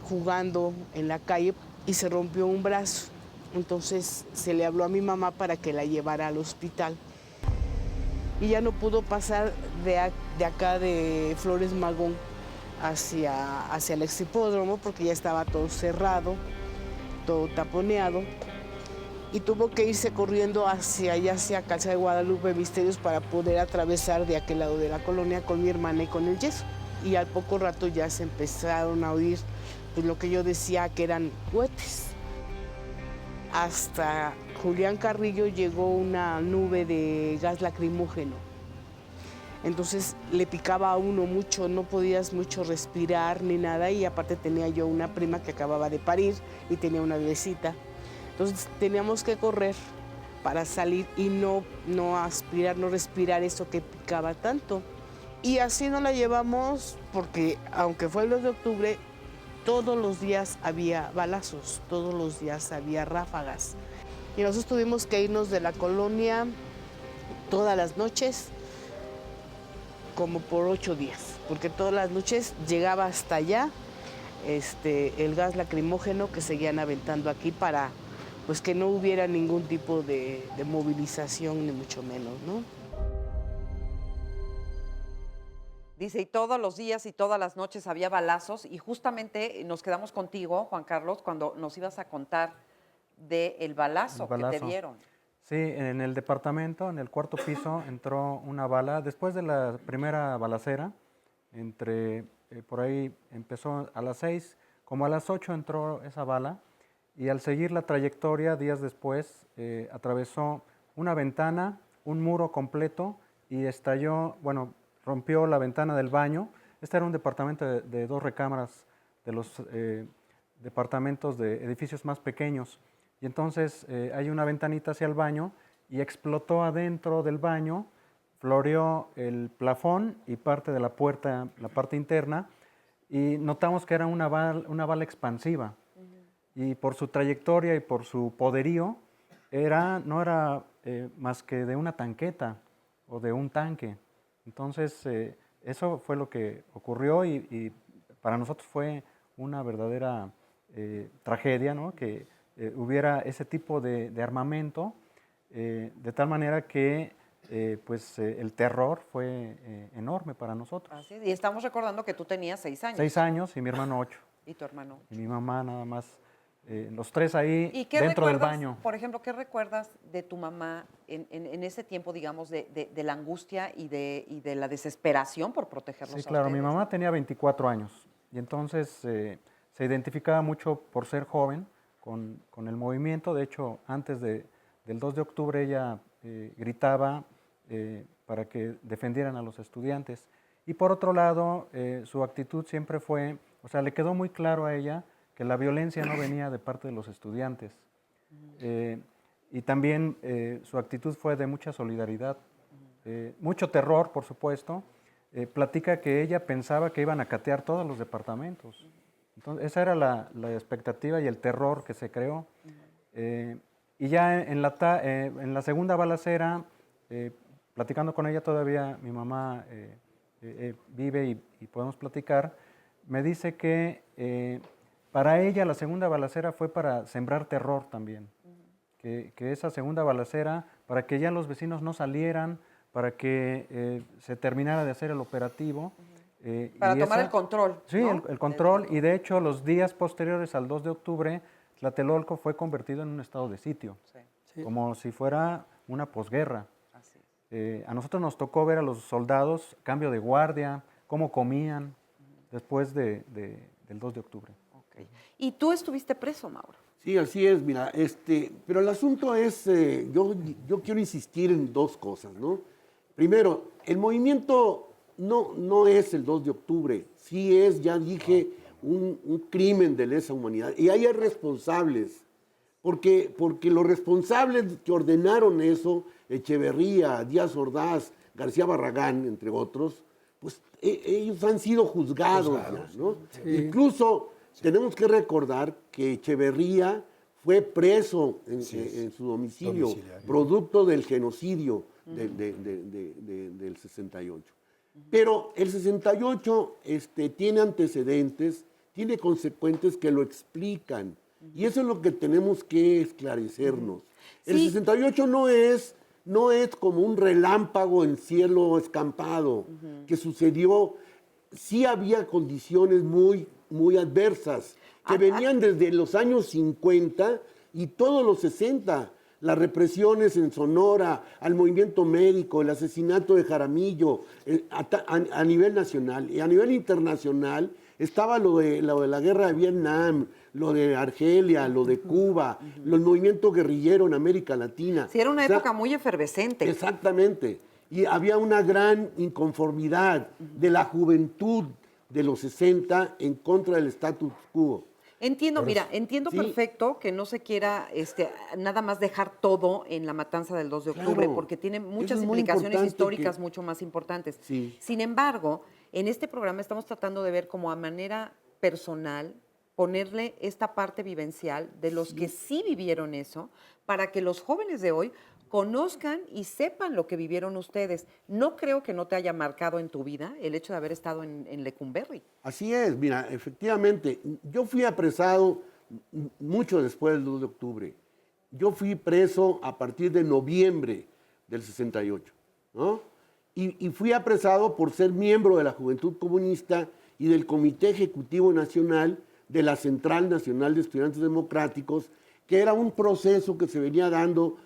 jugando en la calle y se rompió un brazo. Entonces se le habló a mi mamá para que la llevara al hospital. Y ya no pudo pasar de acá de Flores Magón hacia el exhipódromo porque ya estaba todo cerrado, todo taponeado. Y tuvo que irse corriendo hacia Calzada de Guadalupe Misterios para poder atravesar de aquel lado de la colonia con mi hermana y con el yeso. Y al poco rato ya se empezaron a oír pues, lo que yo decía que eran cohetes. Hasta Julián Carrillo llegó una nube de gas lacrimógeno. Entonces le picaba a uno mucho, no podías mucho respirar ni nada, y aparte tenía yo una prima que acababa de parir y tenía una bebecita. Entonces teníamos que correr para salir y no aspirar, no respirar eso que picaba tanto. Y así nos la llevamos porque aunque fue el 2 de octubre, todos los días había balazos, todos los días había ráfagas. Y nosotros tuvimos que irnos de la colonia todas las noches, como por 8 días, porque todas las noches llegaba hasta allá el gas lacrimógeno que seguían aventando aquí para pues que no hubiera ningún tipo de movilización, ni mucho menos, ¿no?
Dice, y todos los días y todas las noches había balazos, y justamente nos quedamos contigo, Juan Carlos, cuando nos ibas a contar del balazo que te dieron.
Sí, en el departamento, en el 4º piso, entró una bala. Después de la primera balacera, por ahí empezó a las 6, como a las 8 entró esa bala, y al seguir la trayectoria, días después, atravesó una ventana, un muro completo, y estalló, bueno, rompió la ventana del baño. Este era un departamento de 2 recámaras, de los departamentos de edificios más pequeños. Y entonces hay una ventanita hacia el baño y explotó adentro del baño, floreó el plafón y parte de la puerta, la parte interna, y notamos que era una bala expansiva. Y por su trayectoria y por su poderío, no era más que de una tanqueta o de un tanque. Entonces, eso fue lo que ocurrió y para nosotros fue una verdadera tragedia, ¿no? Que hubiera ese tipo de armamento, de tal manera que el terror fue enorme para nosotros.
Así es, y estamos recordando que tú tenías 6 años.
6 años y mi hermano 8.
Y tu hermano 8.
Y mi mamá nada más. Los 3 ahí
¿Y qué
dentro del
recuerdas,
baño.
por ejemplo, qué recuerdas de tu mamá en ese tiempo, digamos, de la angustia y de la desesperación por protegerlos
Sí, claro,
a ustedes?
mi mamá tenía 24 años y entonces se identificaba mucho por ser joven con el movimiento. De hecho, antes del 2 de octubre ella gritaba para que defendieran a los estudiantes. Y por otro lado, su actitud siempre fue, o sea, le quedó muy claro a ella que la violencia no venía de parte de los estudiantes. Y también su actitud fue de mucha solidaridad, mucho terror, por supuesto. Platica que ella pensaba que iban a catear todos los departamentos. Entonces, esa era la expectativa y el terror que se creó. Y ya en la segunda balacera, platicando con ella todavía, mi mamá vive y podemos platicar, me dice que para ella la segunda balacera fue para sembrar terror también. Que esa segunda balacera, para que ya los vecinos no salieran, para que se terminara de hacer el operativo.
Para tomar el control.
Sí,
¿no?
el control. Y de hecho, los días posteriores al 2 de octubre, Tlatelolco fue convertido en un estado de sitio, como si fuera una posguerra. A nosotros nos tocó ver a los soldados, cambio de guardia, cómo comían después del 2 de octubre.
Okay. ¿Y tú estuviste preso, Mauro?
Sí, así es, mira, pero el asunto es, yo quiero insistir en 2 cosas, ¿no? Primero, el movimiento no es el 2 de octubre, sí es, ya dije, un crimen de lesa humanidad. Y hay responsables, porque los responsables que ordenaron eso, Echeverría, Díaz Ordaz, García Barragán, entre otros, pues ellos han sido juzgados, ¿no? Sí. Incluso tenemos que recordar que Echeverría fue preso en su domicilio, producto del genocidio del 68. Pero el 68 tiene antecedentes, tiene consecuencias que lo explican. Y eso es lo que tenemos que esclarecernos. El 68 no es como un relámpago en cielo escampado que sucedió. Sí había condiciones muy, muy adversas que venían desde los años 50 y todos los 60. Las represiones en Sonora, al movimiento médico, el asesinato de Jaramillo, a nivel nacional. Y a nivel internacional estaba lo de la guerra de Vietnam, lo de Argelia, lo de Cuba, el movimiento guerrillero en América Latina.
Sí, era una época muy efervescente.
Exactamente. Y había una gran inconformidad de la juventud de los 60 en contra del status quo.
Entiendo, mira, entiendo perfecto que no se quiera nada más dejar todo en la matanza del 2 de octubre,
Claro,
porque tiene
eso
muchas
es muy
implicaciones
importante
históricas
que-
mucho más importantes.
Sí.
Sin embargo, en este programa estamos tratando de ver como a manera personal, ponerle esta parte vivencial de los que sí vivieron eso, para que los jóvenes de hoy conozcan y sepan lo que vivieron ustedes. No creo que no te haya marcado en tu vida el hecho de haber estado en Lecumberri.
Así es, mira, efectivamente, yo fui apresado mucho después del 2 de octubre. Yo fui preso a partir de noviembre del 68, ¿no? Y fui apresado por ser miembro de la Juventud Comunista y del Comité Ejecutivo Nacional de la Central Nacional de Estudiantes Democráticos, que era un proceso que se venía dando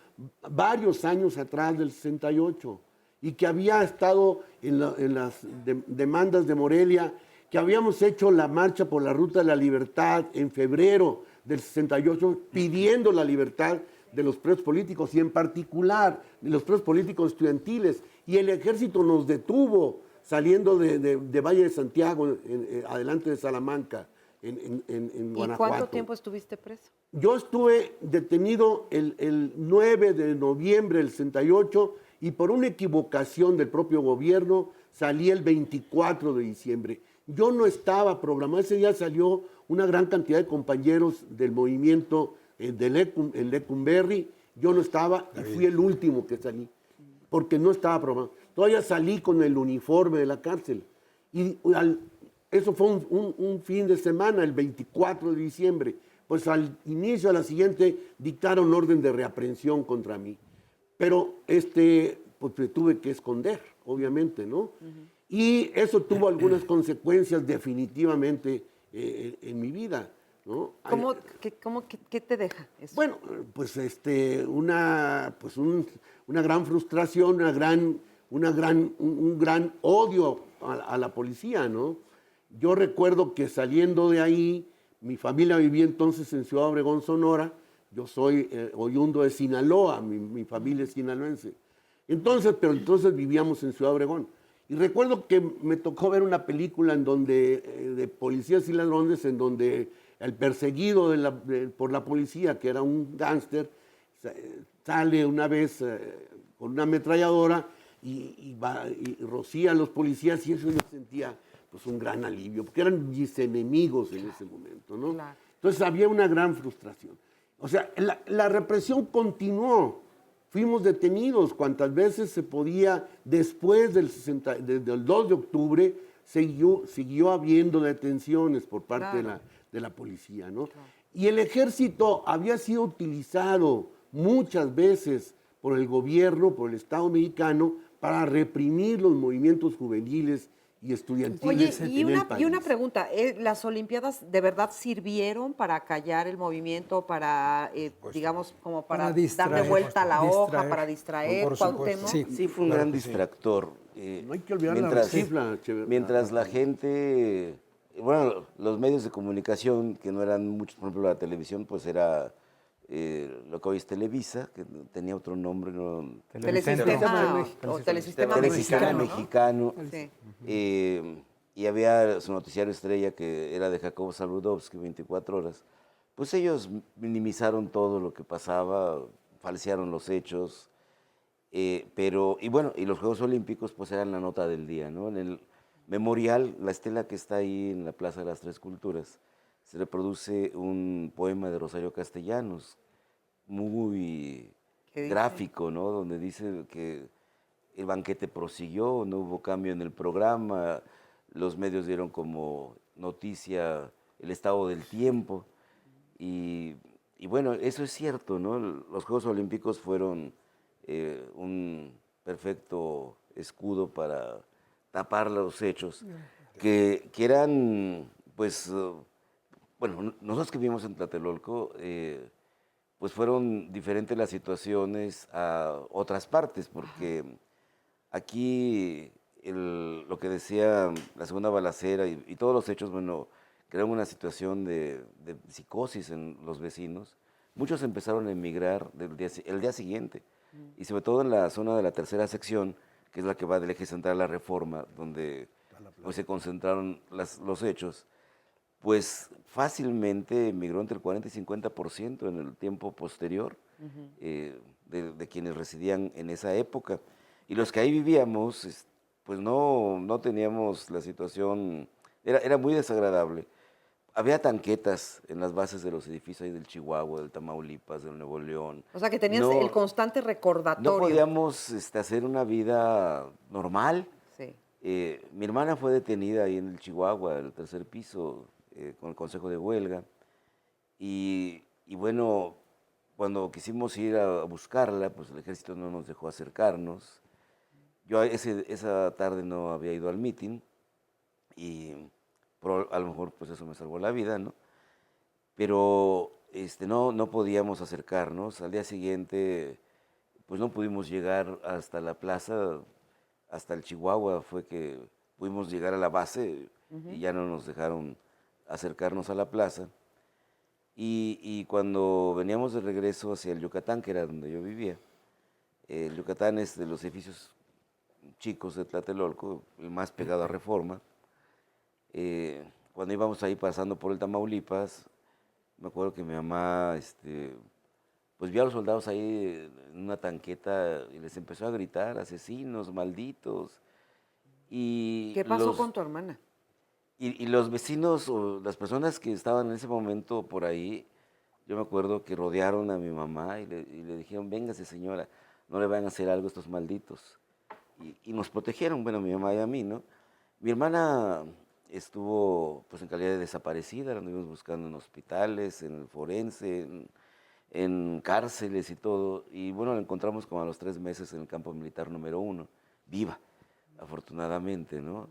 varios años atrás del 68 y que había estado en las demandas de Morelia, que habíamos hecho la marcha por la Ruta de la Libertad en febrero del 68 pidiendo la libertad de los presos políticos y en particular de los presos políticos estudiantiles, y el ejército nos detuvo saliendo de Valle de Santiago, adelante de Salamanca, en
¿Y
Guanajuato.
cuánto tiempo estuviste preso?
Yo estuve detenido el 9 de noviembre del 68 y por una equivocación del propio gobierno salí el 24 de diciembre. Yo no estaba programado, ese día salió una gran cantidad de compañeros del movimiento en Lecumberri, yo no estaba y fui el último que salí, porque no estaba programado. Todavía salí con el uniforme de la cárcel. Y eso fue un fin de semana, el 24 de diciembre. Pues al inicio, a la siguiente, dictaron orden de reaprehensión contra mí. Pero pues me tuve que esconder, obviamente, ¿no? Y eso tuvo algunas consecuencias definitivamente en mi vida, ¿no?
¿Qué te deja eso?
Bueno, pues una gran frustración, un gran odio a la policía, ¿no? Yo recuerdo que saliendo de ahí, mi familia vivía entonces en Ciudad Obregón, Sonora. Yo soy oriundo de Sinaloa, mi familia es sinaloense. Entonces vivíamos en Ciudad Obregón. Y recuerdo que me tocó ver una película en donde, de policías y ladrones, en donde el perseguido por la policía, que era un gángster, sale una vez con una ametralladora y rocía a los policías, y eso yo sentía pues un gran alivio, porque eran mis enemigos en ese momento, ¿no?
Claro.
Entonces había una gran frustración. O sea, la represión continuó. Fuimos detenidos cuantas veces se podía. Después del 2 de octubre siguió habiendo detenciones por parte de la policía, ¿no? Claro. Y el ejército había sido utilizado muchas veces por el gobierno, por el Estado mexicano, para reprimir los movimientos juveniles y estudiantiles en el país.
Y una pregunta, ¿las Olimpiadas de verdad sirvieron para callar el movimiento, para, digamos, como para darle vuelta a la hoja, para distraer?
Por supuesto. Sí, fue un gran distractor.
No hay que olvidar la cifra,
mientras la gente, bueno, los medios de comunicación, que no eran muchos, por ejemplo la televisión, pues era lo que hoy es Televisa, que tenía otro nombre, ¿no?
Telesistema
Mexicano.
Sí.
Y había su noticiario estrella que era de Jacobo Saludowski, 24 horas. Pues ellos minimizaron todo lo que pasaba, falsearon los hechos, y los Juegos Olímpicos pues eran la nota del día, ¿no? En el memorial, la estela que está ahí en la Plaza de las Tres Culturas, se reproduce un poema de Rosario Castellanos, muy gráfico, ¿no? Donde dice que el banquete prosiguió, no hubo cambio en el programa, los medios dieron como noticia el estado del tiempo. Y bueno, eso es cierto, ¿no? Los Juegos Olímpicos fueron un perfecto escudo para tapar los hechos que eran, pues, bueno, nosotros que vivimos en Tlatelolco, pues fueron diferentes las situaciones a otras partes, porque aquí lo que decía la segunda balacera y todos los hechos, bueno, crearon una situación de psicosis en los vecinos. Muchos empezaron a emigrar el día siguiente, y sobre todo en la zona de la tercera sección, que es la que va del eje central a la Reforma, donde hoy se concentraron los hechos, pues fácilmente emigró entre el 40 y 50% en el tiempo posterior de quienes residían en esa época. Y los que ahí vivíamos, pues no teníamos la situación, era muy desagradable. Había tanquetas en las bases de los edificios ahí del Chihuahua, del Tamaulipas, del Nuevo León.
O sea, que tenías el constante recordatorio.
No podíamos hacer una vida normal.
Sí.
Mi hermana fue detenida ahí en el Chihuahua, en el tercer piso, con el consejo de huelga. Y bueno, cuando quisimos ir a buscarla, pues el ejército no nos dejó acercarnos. Yo esa tarde no había ido al mitin y a lo mejor pues eso me salvó la vida, ¿no? Pero no podíamos acercarnos. Al día siguiente pues no pudimos llegar hasta la plaza, hasta el Chihuahua fue que pudimos llegar a la base y ya no nos dejaron acercarnos a la plaza. Y cuando veníamos de regreso hacia el Yucatán, que era donde yo vivía, el Yucatán es de los edificios chicos de Tlatelolco, el más pegado a Reforma. Cuando íbamos ahí pasando por el Tamaulipas, me acuerdo que mi mamá pues vio a los soldados ahí en una tanqueta y les empezó a gritar, asesinos, malditos.
¿Qué pasó con tu hermana?
Y los vecinos o las personas que estaban en ese momento por ahí, yo me acuerdo que rodearon a mi mamá y le dijeron, véngase señora, no le vayan a hacer algo a estos malditos. Y nos protegieron, bueno, mi mamá y a mí, ¿no? Mi hermana estuvo pues en calidad de desaparecida, la anduvimos buscando en hospitales, en el forense, en cárceles y todo. Y bueno, la encontramos como a los 3 meses en el campo militar número 1, viva, afortunadamente, ¿no?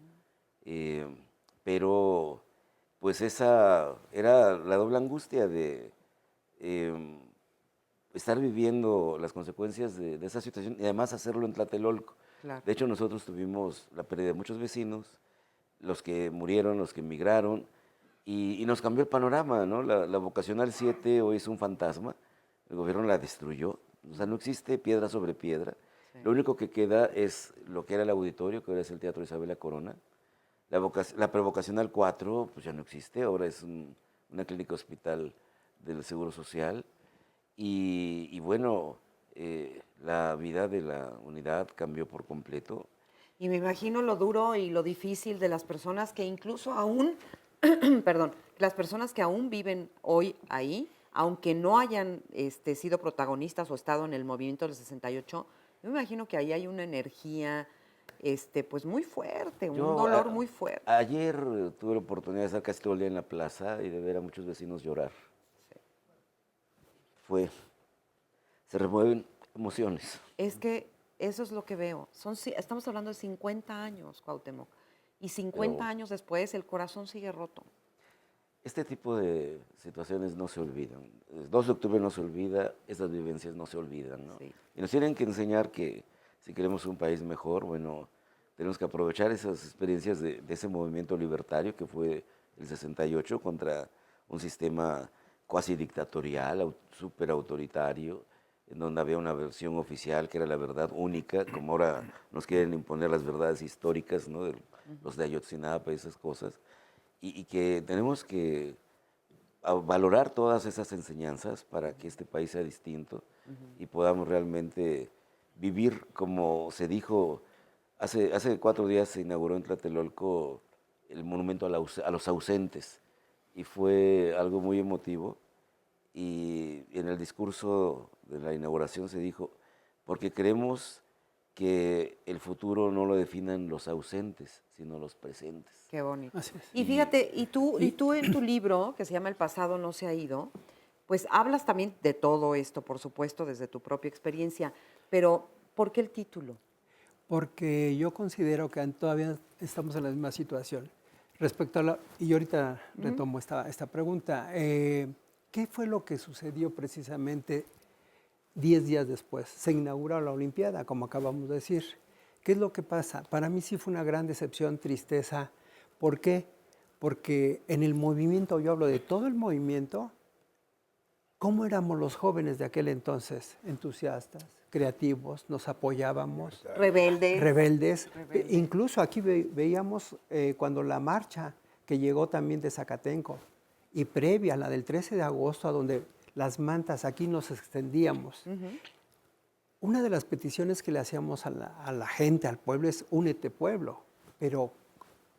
Pero pues esa era la doble angustia de estar viviendo las consecuencias de esa situación y además hacerlo en Tlatelolco.
Claro.
De hecho, nosotros tuvimos la pérdida de muchos vecinos, los que murieron, los que emigraron, y nos cambió el panorama, ¿no? La vocacional 7 hoy es un fantasma, el gobierno la destruyó, o sea, no existe piedra sobre piedra. Sí. Lo único que queda es lo que era el auditorio, que ahora es el Teatro Isabela Corona. La prevocacional 4, pues ya no existe, ahora es una clínica hospital del Seguro Social. Y bueno, la vida de la unidad cambió por completo.
Y me imagino lo duro y lo difícil de las personas que incluso aún, perdón, las personas que aún viven hoy ahí, aunque no hayan sido protagonistas o estado en el movimiento del 68, yo me imagino que ahí hay una energía pues muy fuerte, un dolor muy fuerte.
Ayer tuve la oportunidad de estar casi todo el día en la plaza y de ver a muchos vecinos llorar. Sí. Se remueven emociones.
Es que eso es lo que veo. Estamos hablando de 50 años, Cuauhtémoc, y 50 años después el corazón sigue roto.
Este tipo de situaciones no se olvidan. El 2 de octubre no se olvida, esas vivencias no se olvidan, ¿no? Sí. Y nos tienen que enseñar que si queremos un país mejor, bueno, tenemos que aprovechar esas experiencias de ese movimiento libertario que fue el 68 contra un sistema cuasi dictatorial, súper autoritario, en donde había una versión oficial que era la verdad única, como ahora nos quieren imponer las verdades históricas, ¿no? Los de Ayotzinapa y esas cosas, y que tenemos que valorar todas esas enseñanzas para que este país sea distinto y podamos realmente vivir como se dijo. Hace 4 días se inauguró en Tlatelolco el monumento a los ausentes y fue algo muy emotivo. Y en el discurso de la inauguración se dijo, porque queremos que el futuro no lo definan los ausentes, sino los presentes.
Qué bonito. Y fíjate, y tú en tu libro, que se llama El pasado no se ha ido, pues hablas también de todo esto, por supuesto, desde tu propia experiencia, pero ¿por qué el título?
Porque yo considero que todavía estamos en la misma situación. Respecto a y yo ahorita retomo esta pregunta, ¿qué fue lo que sucedió precisamente 10 días después? Se inauguró la Olimpiada, como acabamos de decir. ¿Qué es lo que pasa? Para mí sí fue una gran decepción, tristeza. ¿Por qué? Porque en el movimiento, yo hablo de todo el movimiento, ¿cómo éramos los jóvenes de aquel entonces? Entusiastas, creativos, nos apoyábamos. Rebeldes. Incluso aquí veíamos cuando la marcha que llegó también de Zacatenco y previa a la del 13 de agosto, a donde las mantas aquí nos extendíamos. Una de las peticiones que le hacíamos a la gente, al pueblo, es únete pueblo. Pero,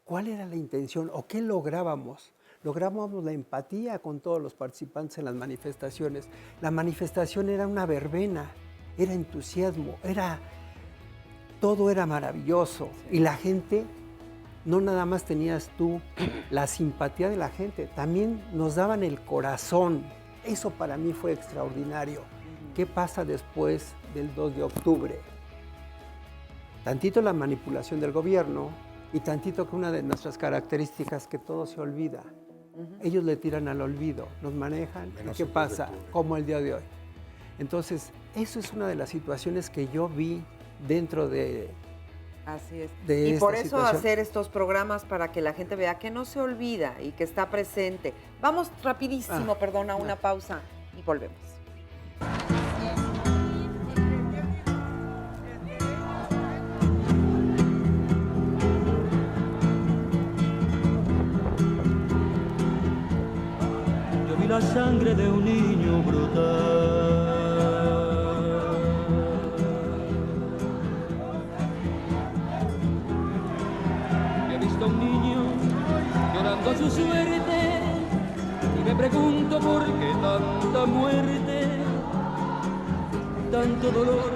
¿cuál era la intención o qué lográbamos? Lográbamos la empatía con todos los participantes en las manifestaciones. La manifestación era una verbena, era entusiasmo, todo era maravilloso. Y la gente, no nada más tenías tú la simpatía de la gente, también nos daban el corazón. Eso para mí fue extraordinario. ¿Qué pasa después del 2 de octubre? Tantito la manipulación del gobierno y tantito que una de nuestras características que todo se olvida. Ellos le tiran al olvido, nos manejan. ¿Y qué pasa? Como el día de hoy. Entonces, eso es una de las situaciones que yo vi dentro de...
Así es.
De
y por
esta
eso
situación.
hacer estos programas para que la gente vea que no se olvida y que está presente. Vamos rapidísimo, perdón, a una pausa y volvemos.
Yo vi la sangre de un niño brotar. Yo he visto a un niño llorando su suerte y me pregunto por qué tanta muerte, tanto dolor.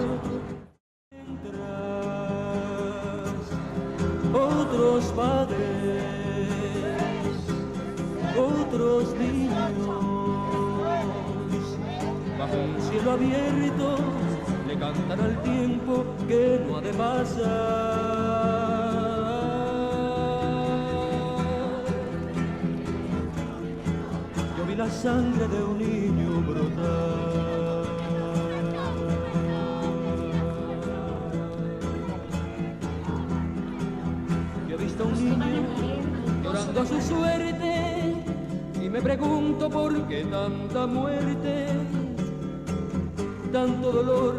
Otros padres, otros niños, bajo un cielo abierto, le cantan al tiempo que no ha de pasar. Yo vi la sangre de un niño brotar. Yo he visto a un niño llorando su suerte y me pregunto por qué tanta muerte, tanto dolor,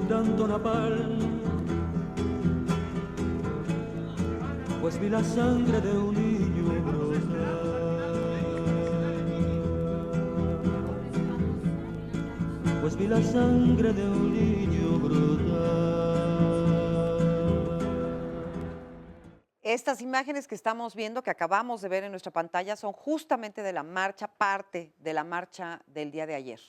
tanto napalm. Pues vi la sangre de un niño brotar. Pues vi la sangre de un niño brotar.
Estas imágenes que estamos viendo, que acabamos de ver en nuestra pantalla, son justamente de la marcha, parte de la marcha del día de ayer.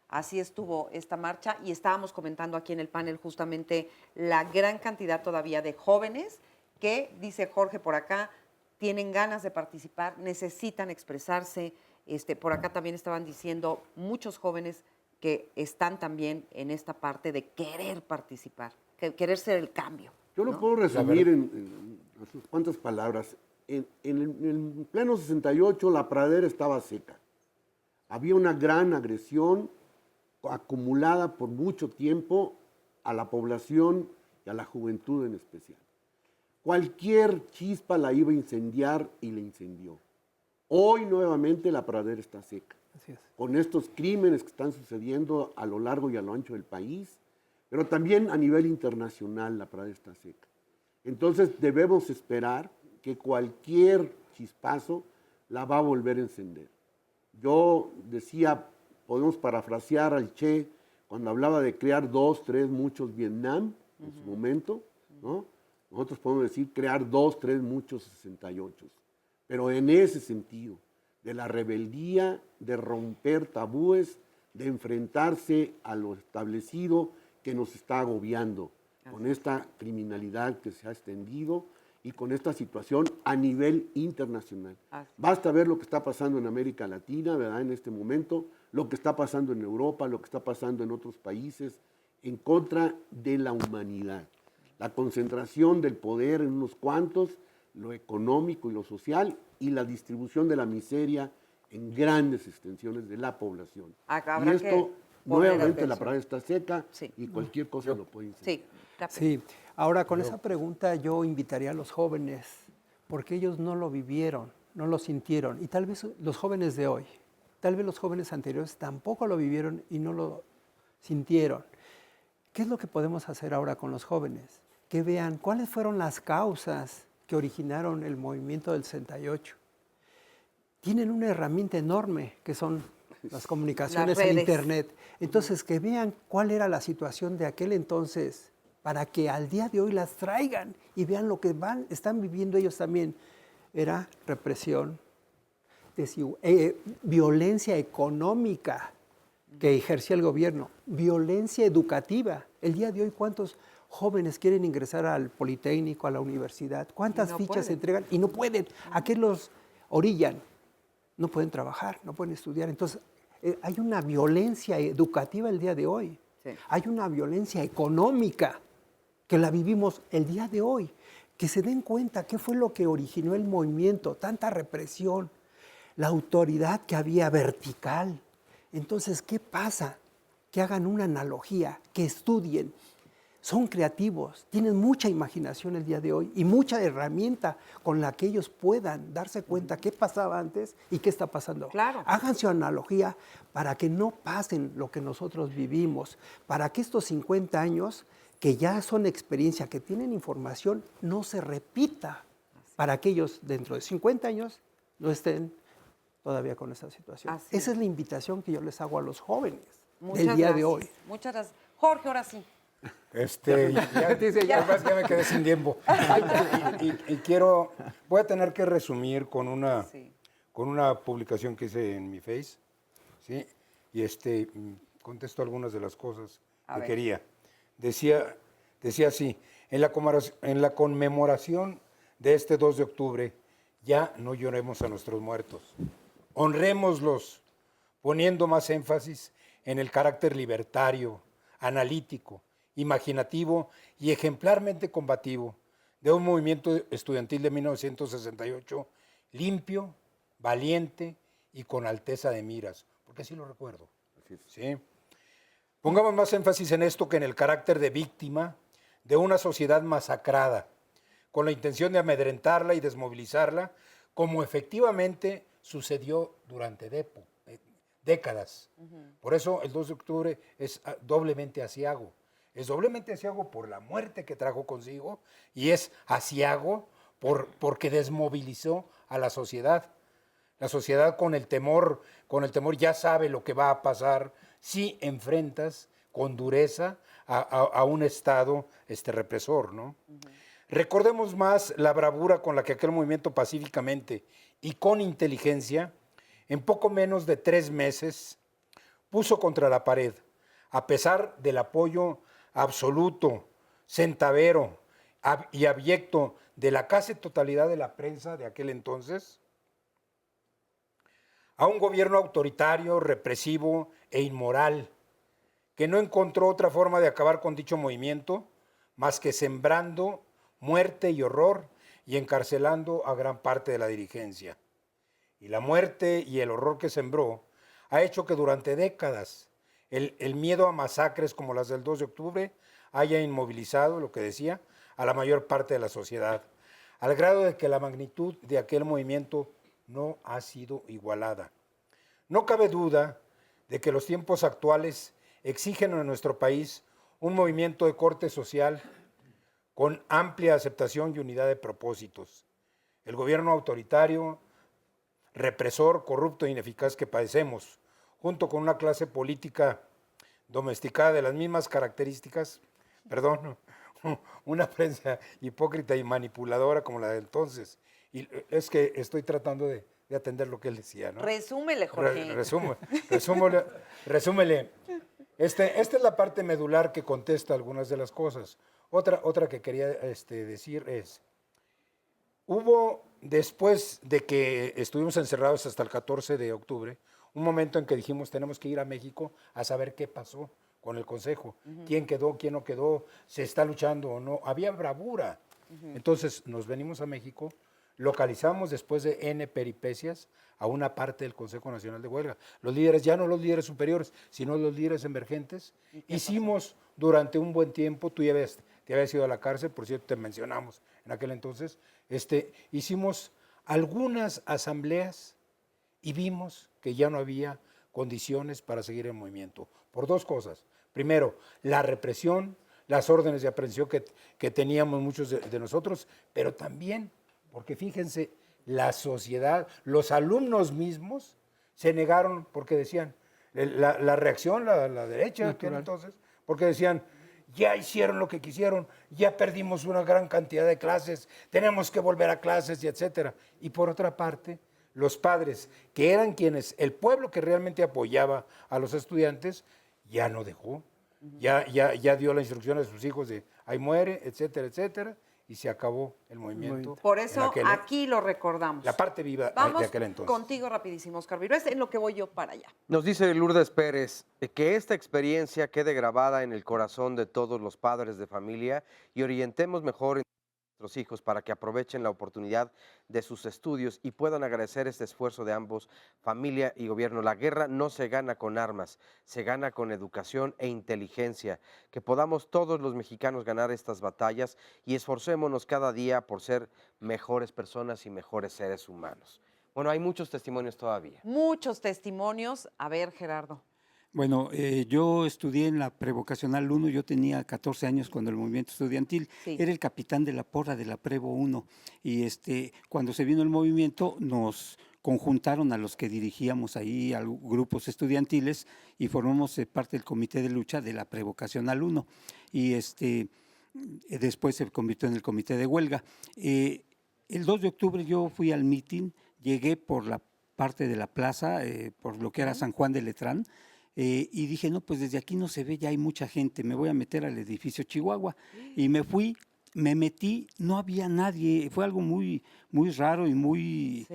Así estuvo esta marcha y estábamos comentando aquí en el panel justamente la gran cantidad todavía de jóvenes que, dice Jorge por acá, tienen ganas de participar, necesitan expresarse. Por acá también estaban diciendo muchos jóvenes que están también en esta parte de querer participar, querer ser el cambio.
Yo lo puedo resumir en sus cuantas palabras. En el pleno 68 la pradera estaba seca. Había una gran agresión acumulada por mucho tiempo a la población y a la juventud en especial. Cualquier chispa la iba a incendiar y la incendió. Hoy nuevamente la pradera está seca.
Así es.
Con estos crímenes que están sucediendo a lo largo y a lo ancho del país, pero también a nivel internacional la pradera está seca. Entonces debemos esperar que cualquier chispazo la va a volver a encender. Yo decía, podemos parafrasear al Che cuando hablaba de crear 2, 3, muchos Vietnam en su momento, ¿no? Nosotros podemos decir crear 2, 3, muchos 68. Pero en ese sentido, de la rebeldía, de romper tabúes, de enfrentarse a lo establecido que nos está agobiando, con esta criminalidad que se ha extendido y con esta situación a nivel internacional. Basta ver lo que está pasando en América Latina, ¿verdad? En este momento, lo que está pasando en Europa, lo que está pasando en otros países, en contra de la humanidad. La concentración del poder en unos cuantos, lo económico y lo social, y la distribución de la miseria en grandes extensiones de la población.
Habrá
Y esto,
que
nuevamente,
atención.
la palabra está seca y cualquier cosa lo puede incidir.
Sí,
Sí, ahora con esa pregunta yo invitaría a los jóvenes, porque ellos no lo vivieron, no lo sintieron, y tal vez los jóvenes de hoy, tal vez los jóvenes anteriores tampoco lo vivieron y no lo sintieron. ¿Qué es lo que podemos hacer ahora con los jóvenes? Que vean cuáles fueron las causas que originaron el movimiento del 68. Tienen una herramienta enorme que son las comunicaciones en Internet. Entonces, que vean cuál era la situación de aquel entonces para que al día de hoy las traigan y vean lo que están viviendo ellos también. Era represión, violencia económica que ejercía el gobierno, violencia educativa. El día de hoy, ¿cuántos jóvenes quieren ingresar al Politécnico, a la universidad? ¿Cuántas fichas se entregan? Y no pueden. ¿A qué los orillan? No pueden trabajar, no pueden estudiar. Entonces, hay una violencia educativa el día de hoy. Sí. Hay una violencia económica que la vivimos el día de hoy. Que se den cuenta qué fue lo que originó el movimiento, tanta represión, la autoridad que había vertical. Entonces, ¿qué pasa? Que hagan una analogía, que estudien. Son creativos, tienen mucha imaginación el día de hoy y mucha herramienta con la que ellos puedan darse cuenta qué pasaba antes y qué está pasando.
Claro.
Hagan su analogía para que no pasen lo que nosotros vivimos, para que estos 50 años, que ya son experiencia, que tienen información, no se repita, para que ellos dentro de 50 años no estén todavía con esa situación. Esa es la invitación que yo les hago a los jóvenes del día de hoy.
Muchas gracias. Jorge, ahora sí.
Ya me quedé sin tiempo. Voy a tener que resumir con una publicación que hice en mi Face, ¿sí? Y contesto algunas de las cosas que quería. Decía así, en la conmemoración de este 2 de octubre, ya no lloremos a nuestros muertos, honrémoslos, poniendo más énfasis en el carácter libertario, analítico, imaginativo y ejemplarmente combativo de un movimiento estudiantil de 1968 limpio, valiente y con alteza de miras, porque así lo recuerdo. ¿Sí? Pongamos más énfasis en esto que en el carácter de víctima de una sociedad masacrada, con la intención de amedrentarla y desmovilizarla, como efectivamente sucedió durante décadas. Por eso el 2 de octubre es doblemente aciago. Es doblemente aciago por la muerte que trajo consigo y es aciago porque desmovilizó a la sociedad. La sociedad con el temor ya sabe lo que va a pasar si enfrentas con dureza a un Estado represor, ¿no? Recordemos más la bravura con la que aquel movimiento pacíficamente y con inteligencia, en poco menos de 3 meses, puso contra la pared, a pesar del apoyo absoluto, centavero y abyecto de la casi totalidad de la prensa de aquel entonces, a un gobierno autoritario, represivo e inmoral, que no encontró otra forma de acabar con dicho movimiento más que sembrando muerte y horror y encarcelando a gran parte de la dirigencia. Y la muerte y el horror que sembró ha hecho que durante décadas el miedo a masacres como las del 2 de octubre haya inmovilizado, lo que decía, a la mayor parte de la sociedad, al grado de que la magnitud de aquel movimiento no ha sido igualada. No cabe duda de que los tiempos actuales exigen en nuestro país un movimiento de corte social con amplia aceptación y unidad de propósitos. El gobierno autoritario, represor, corrupto e ineficaz que padecemos, junto con una clase política domesticada de las mismas características, una prensa hipócrita y manipuladora como la de entonces. Y es que estoy tratando de atender lo que él decía, ¿no?
Resúmele, Jorge.
Resúmele. Esta es la parte medular que contesta algunas de las cosas. Otra que quería decir es, después de que estuvimos encerrados hasta el 14 de octubre,
un momento en que dijimos tenemos que ir a México a saber qué pasó con el Consejo, quién quedó, quién no quedó, se está luchando o no, había bravura. Entonces nos venimos a México, localizamos después de N peripecias a una parte del Consejo Nacional de Huelga. Los líderes, ya no los líderes superiores, sino los líderes emergentes. Hicimos durante un buen tiempo, tú ya te habías ido a la cárcel, por cierto, te mencionamos en aquel entonces, hicimos algunas asambleas y vimos que ya no había condiciones para seguir el movimiento, por dos cosas. Primero, la represión, las órdenes de aprehensión que teníamos muchos de nosotros, pero también, porque fíjense, la sociedad, los alumnos mismos se negaron porque decían, la reacción, la derecha, que era entonces, porque decían, ya hicieron lo que quisieron, ya perdimos una gran cantidad de clases, tenemos que volver a clases y etcétera. Y por otra parte, los padres, que eran quienes, el pueblo que realmente apoyaba a los estudiantes, ya no dejó, ya dio la instrucción a sus hijos de ahí muere, etcétera, etcétera, y se acabó el movimiento.
Por eso aquí lo recordamos.
La parte viva
Vamos
de aquel entonces.
contigo rapidísimo, Oscar Virués, en lo que voy yo para allá.
Nos dice Lourdes Pérez que esta experiencia quede grabada en el corazón de todos los padres de familia y orientemos mejor a nuestros hijos para que aprovechen la oportunidad de sus estudios y puedan agradecer este esfuerzo de ambos, familia y gobierno. La guerra no se gana con armas, se gana con educación e inteligencia. Que podamos todos los mexicanos ganar estas batallas y esforcémonos cada día por ser mejores personas y mejores seres humanos. Bueno, hay muchos testimonios todavía.
Muchos testimonios. A ver, Gerardo.
Bueno, yo estudié en la prevocacional 1, yo tenía 14 años cuando el movimiento estudiantil, era el capitán de la porra de la Prevo 1 y cuando se vino el movimiento nos conjuntaron a los que dirigíamos ahí a grupos estudiantiles y formamos parte del comité de lucha de la prevocacional 1 y después se convirtió en el comité de huelga. El 2 de octubre yo fui al mitin, llegué por la parte de la plaza, por lo que era San Juan de Letrán, y dije, no, pues desde aquí no se ve, ya hay mucha gente, me voy a meter al edificio Chihuahua. Y me fui, me metí, no había nadie, fue algo muy, muy raro y muy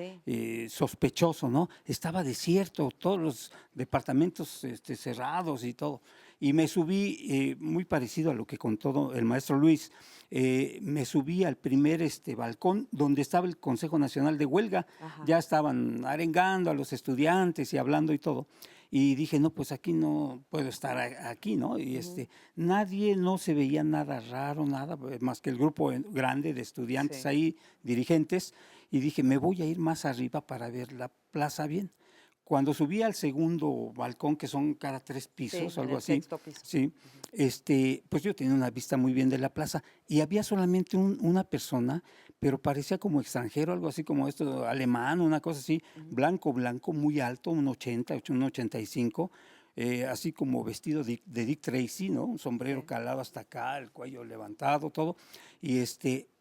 sospechoso, ¿no? Estaba desierto, todos los departamentos cerrados y todo. Y me subí, muy parecido a lo que contó el maestro Luis, me subí al primer balcón donde estaba el Consejo Nacional de Huelga. Ya estaban arengando a los estudiantes y hablando y todo. Y dije, no, pues aquí no puedo estar aquí, ¿no? Y nadie, no se veía nada raro, nada, más que el grupo grande de estudiantes ahí, dirigentes, y dije, me voy a ir más arriba para ver la plaza bien. Cuando subí al segundo balcón, que son cada 3 pisos, algo así, sí, pues yo tenía una vista muy bien de la plaza y había solamente una persona, pero parecía como extranjero, algo así como esto, alemán, una cosa así, blanco, muy alto, un 80, un 85, así como vestido de Dick Tracy, ¿no? Un sombrero calado hasta acá, el cuello levantado, todo, y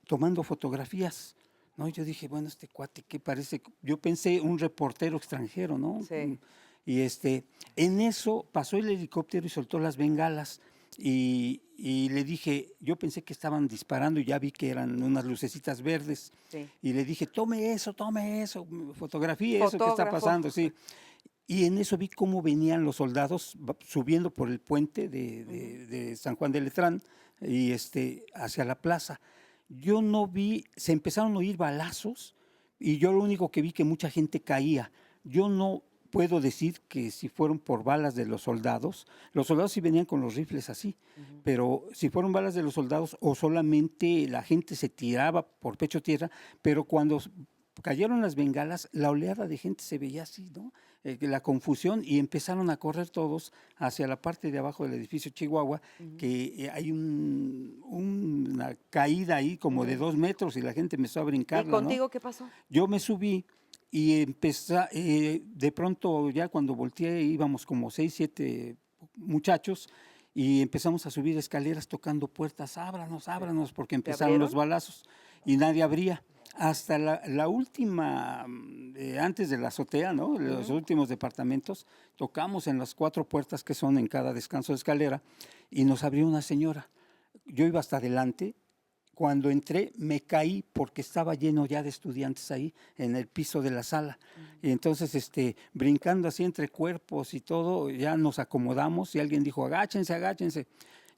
tomando fotografías. No, yo dije, bueno, este cuate, ¿qué parece? Yo pensé un reportero extranjero, ¿no?
Sí.
Y en eso pasó el helicóptero y soltó las bengalas. Y le dije, yo pensé que estaban disparando y ya vi que eran unas lucecitas verdes.
Sí.
Y le dije, tome eso, fotografíe eso que está pasando, sí. Y en eso vi cómo venían los soldados subiendo por el puente de San Juan de Letrán y hacia la plaza. Yo no vi, se empezaron a oír balazos y yo lo único que vi que mucha gente caía. Yo no puedo decir que si fueron por balas de los soldados sí venían con los rifles así, pero si fueron balas de los soldados o solamente la gente se tiraba por pecho tierra, pero cuando cayeron las bengalas, la oleada de gente se veía así, ¿no? La confusión y empezaron a correr todos hacia la parte de abajo del edificio Chihuahua, que hay una caída ahí como de 2 metros y la gente empezó a brincar.
¿Y contigo qué pasó?
Yo me subí y de pronto ya cuando volteé íbamos como 6, 7 muchachos y empezamos a subir escaleras tocando puertas, ábranos, porque empezaron los balazos y nadie abría. Hasta la última, antes de la azotea, ¿no? Los últimos departamentos, tocamos en las 4 puertas que son en cada descanso de escalera y nos abrió una señora. Yo iba hasta adelante, Cuando entré me caí porque estaba lleno ya de estudiantes ahí en el piso de la sala. Y entonces brincando así entre cuerpos y todo, ya nos acomodamos y alguien dijo, agáchense, agáchense.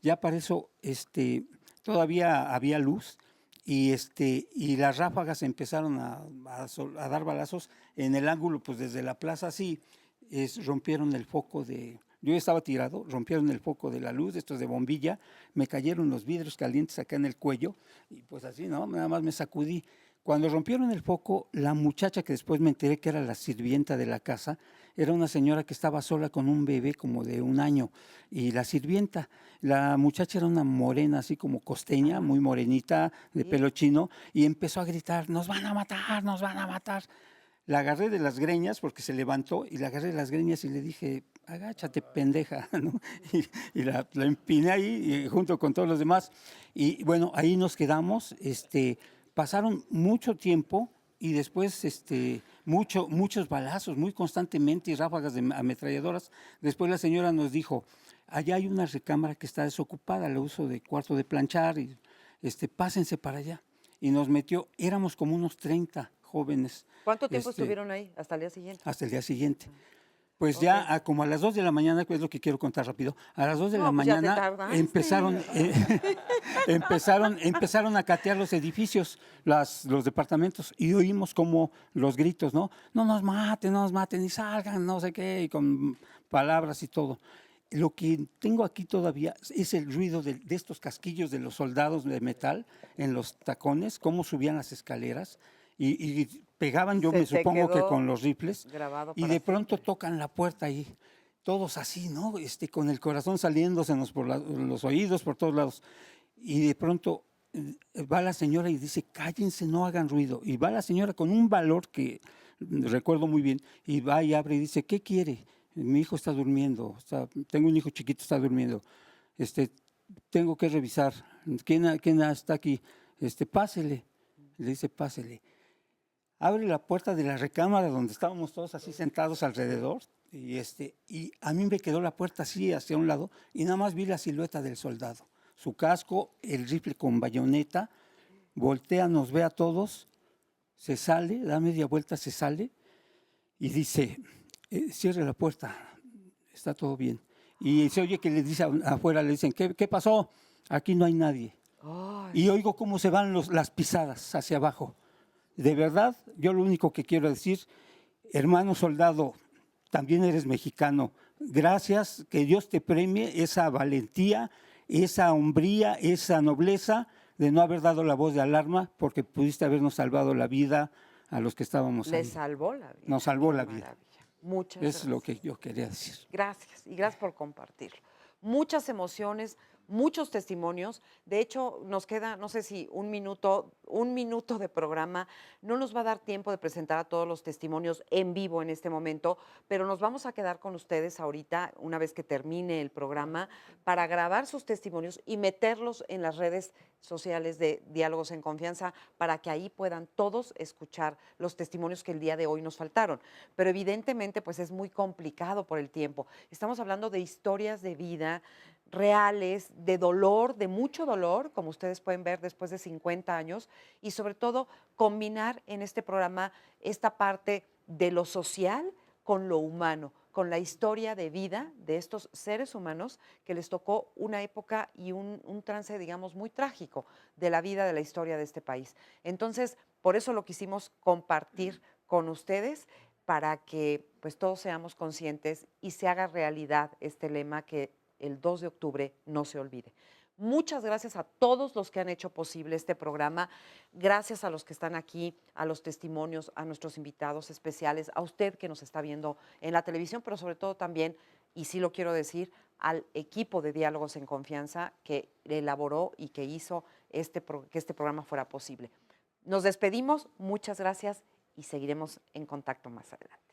Ya para eso todavía había luz y las ráfagas empezaron a dar balazos en el ángulo, pues desde la plaza así, rompieron el foco de... Yo estaba tirado, rompieron el foco de la luz, estos de bombilla, me cayeron los vidrios calientes acá en el cuello y pues así, ¿no? Nada más me sacudí. Cuando rompieron el foco, la muchacha que después me enteré que era la sirvienta de la casa, era una señora que estaba sola con un bebé como de 1 año. Y la sirvienta, la muchacha era una morena así como costeña, muy morenita, de pelo chino, y empezó a gritar, nos van a matar, nos van a matar. La agarré de las greñas porque se levantó y la agarré de las greñas y le dije, agáchate, pendeja, ¿no? Y la empiné ahí junto con todos los demás. Y bueno, ahí nos quedamos. Pasaron mucho tiempo y después muchos balazos, muy constantemente, y ráfagas de ametralladoras. Después la señora nos dijo, allá hay una recámara que está desocupada, la uso de cuarto de planchar, y pásense para allá. Y nos metió, éramos como unos 30 jóvenes.
¿Cuánto tiempo estuvieron ahí? ¿Hasta el día siguiente?
Hasta el día siguiente. Pues ya como a las 2 de la mañana, que es lo que quiero contar rápido, a las 2 de la mañana empezaron a catear los edificios, los departamentos, y oímos como los gritos, ¿no? No nos maten, y salgan, no sé qué, y con palabras y todo. Lo que tengo aquí todavía es el ruido de estos casquillos de los soldados de metal en los tacones, cómo subían las escaleras, y pegaban, yo me supongo que con los rifles, y de pronto tocan la puerta ahí, todos así, ¿no? Con el corazón saliéndosenos por los oídos, por todos lados. Y de pronto va la señora y dice, cállense, no hagan ruido. Y va la señora con un valor que recuerdo muy bien, y va y abre y dice, ¿qué quiere? Mi hijo está durmiendo, tengo un hijo chiquito, está durmiendo. Tengo que revisar. ¿Quién está aquí? Pásele. Le dice, pásele. Abre la puerta de la recámara donde estábamos todos así sentados alrededor y a mí me quedó la puerta así hacia un lado y nada más vi la silueta del soldado, su casco, el rifle con bayoneta, voltea, nos ve a todos, se sale, da media vuelta, se sale y dice, cierre la puerta, está todo bien. Y se oye que le dice afuera, le dicen, ¿qué pasó? Aquí no hay nadie. Ay. Y oigo cómo se van las pisadas hacia abajo. De verdad, yo lo único que quiero decir, hermano soldado, también eres mexicano. Gracias, que Dios te premie esa valentía, esa hombría, esa nobleza de no haber dado la voz de alarma porque pudiste habernos salvado la vida a los que estábamos ahí.
Les salvó la vida.
Nos salvó la vida.
Muchas gracias.
Es lo que yo quería decir.
Gracias, y gracias por compartirlo. Muchas emociones, muchos testimonios. De hecho, nos queda, no sé si un minuto de programa. No nos va a dar tiempo de presentar a todos los testimonios en vivo en este momento, pero nos vamos a quedar con ustedes ahorita, una vez que termine el programa, para grabar sus testimonios y meterlos en las redes sociales de Diálogos en Confianza, para que ahí puedan todos escuchar los testimonios que el día de hoy nos faltaron. Pero evidentemente, pues es muy complicado por el tiempo. Estamos hablando de historias de vida reales, de dolor, de mucho dolor, como ustedes pueden ver después de 50 años, y sobre todo combinar en este programa esta parte de lo social con lo humano, con la historia de vida de estos seres humanos que les tocó una época y un trance, digamos, muy trágico de la vida, de la historia de este país. Entonces, por eso lo quisimos compartir con ustedes, para que pues todos seamos conscientes y se haga realidad este lema que el 2 de octubre no se olvide. Muchas gracias a todos los que han hecho posible este programa, gracias a los que están aquí, a los testimonios, a nuestros invitados especiales, a usted que nos está viendo en la televisión, pero sobre todo también, y sí lo quiero decir, al equipo de Diálogos en Confianza que elaboró y que hizo que este programa fuera posible. Nos despedimos, muchas gracias y seguiremos en contacto más adelante.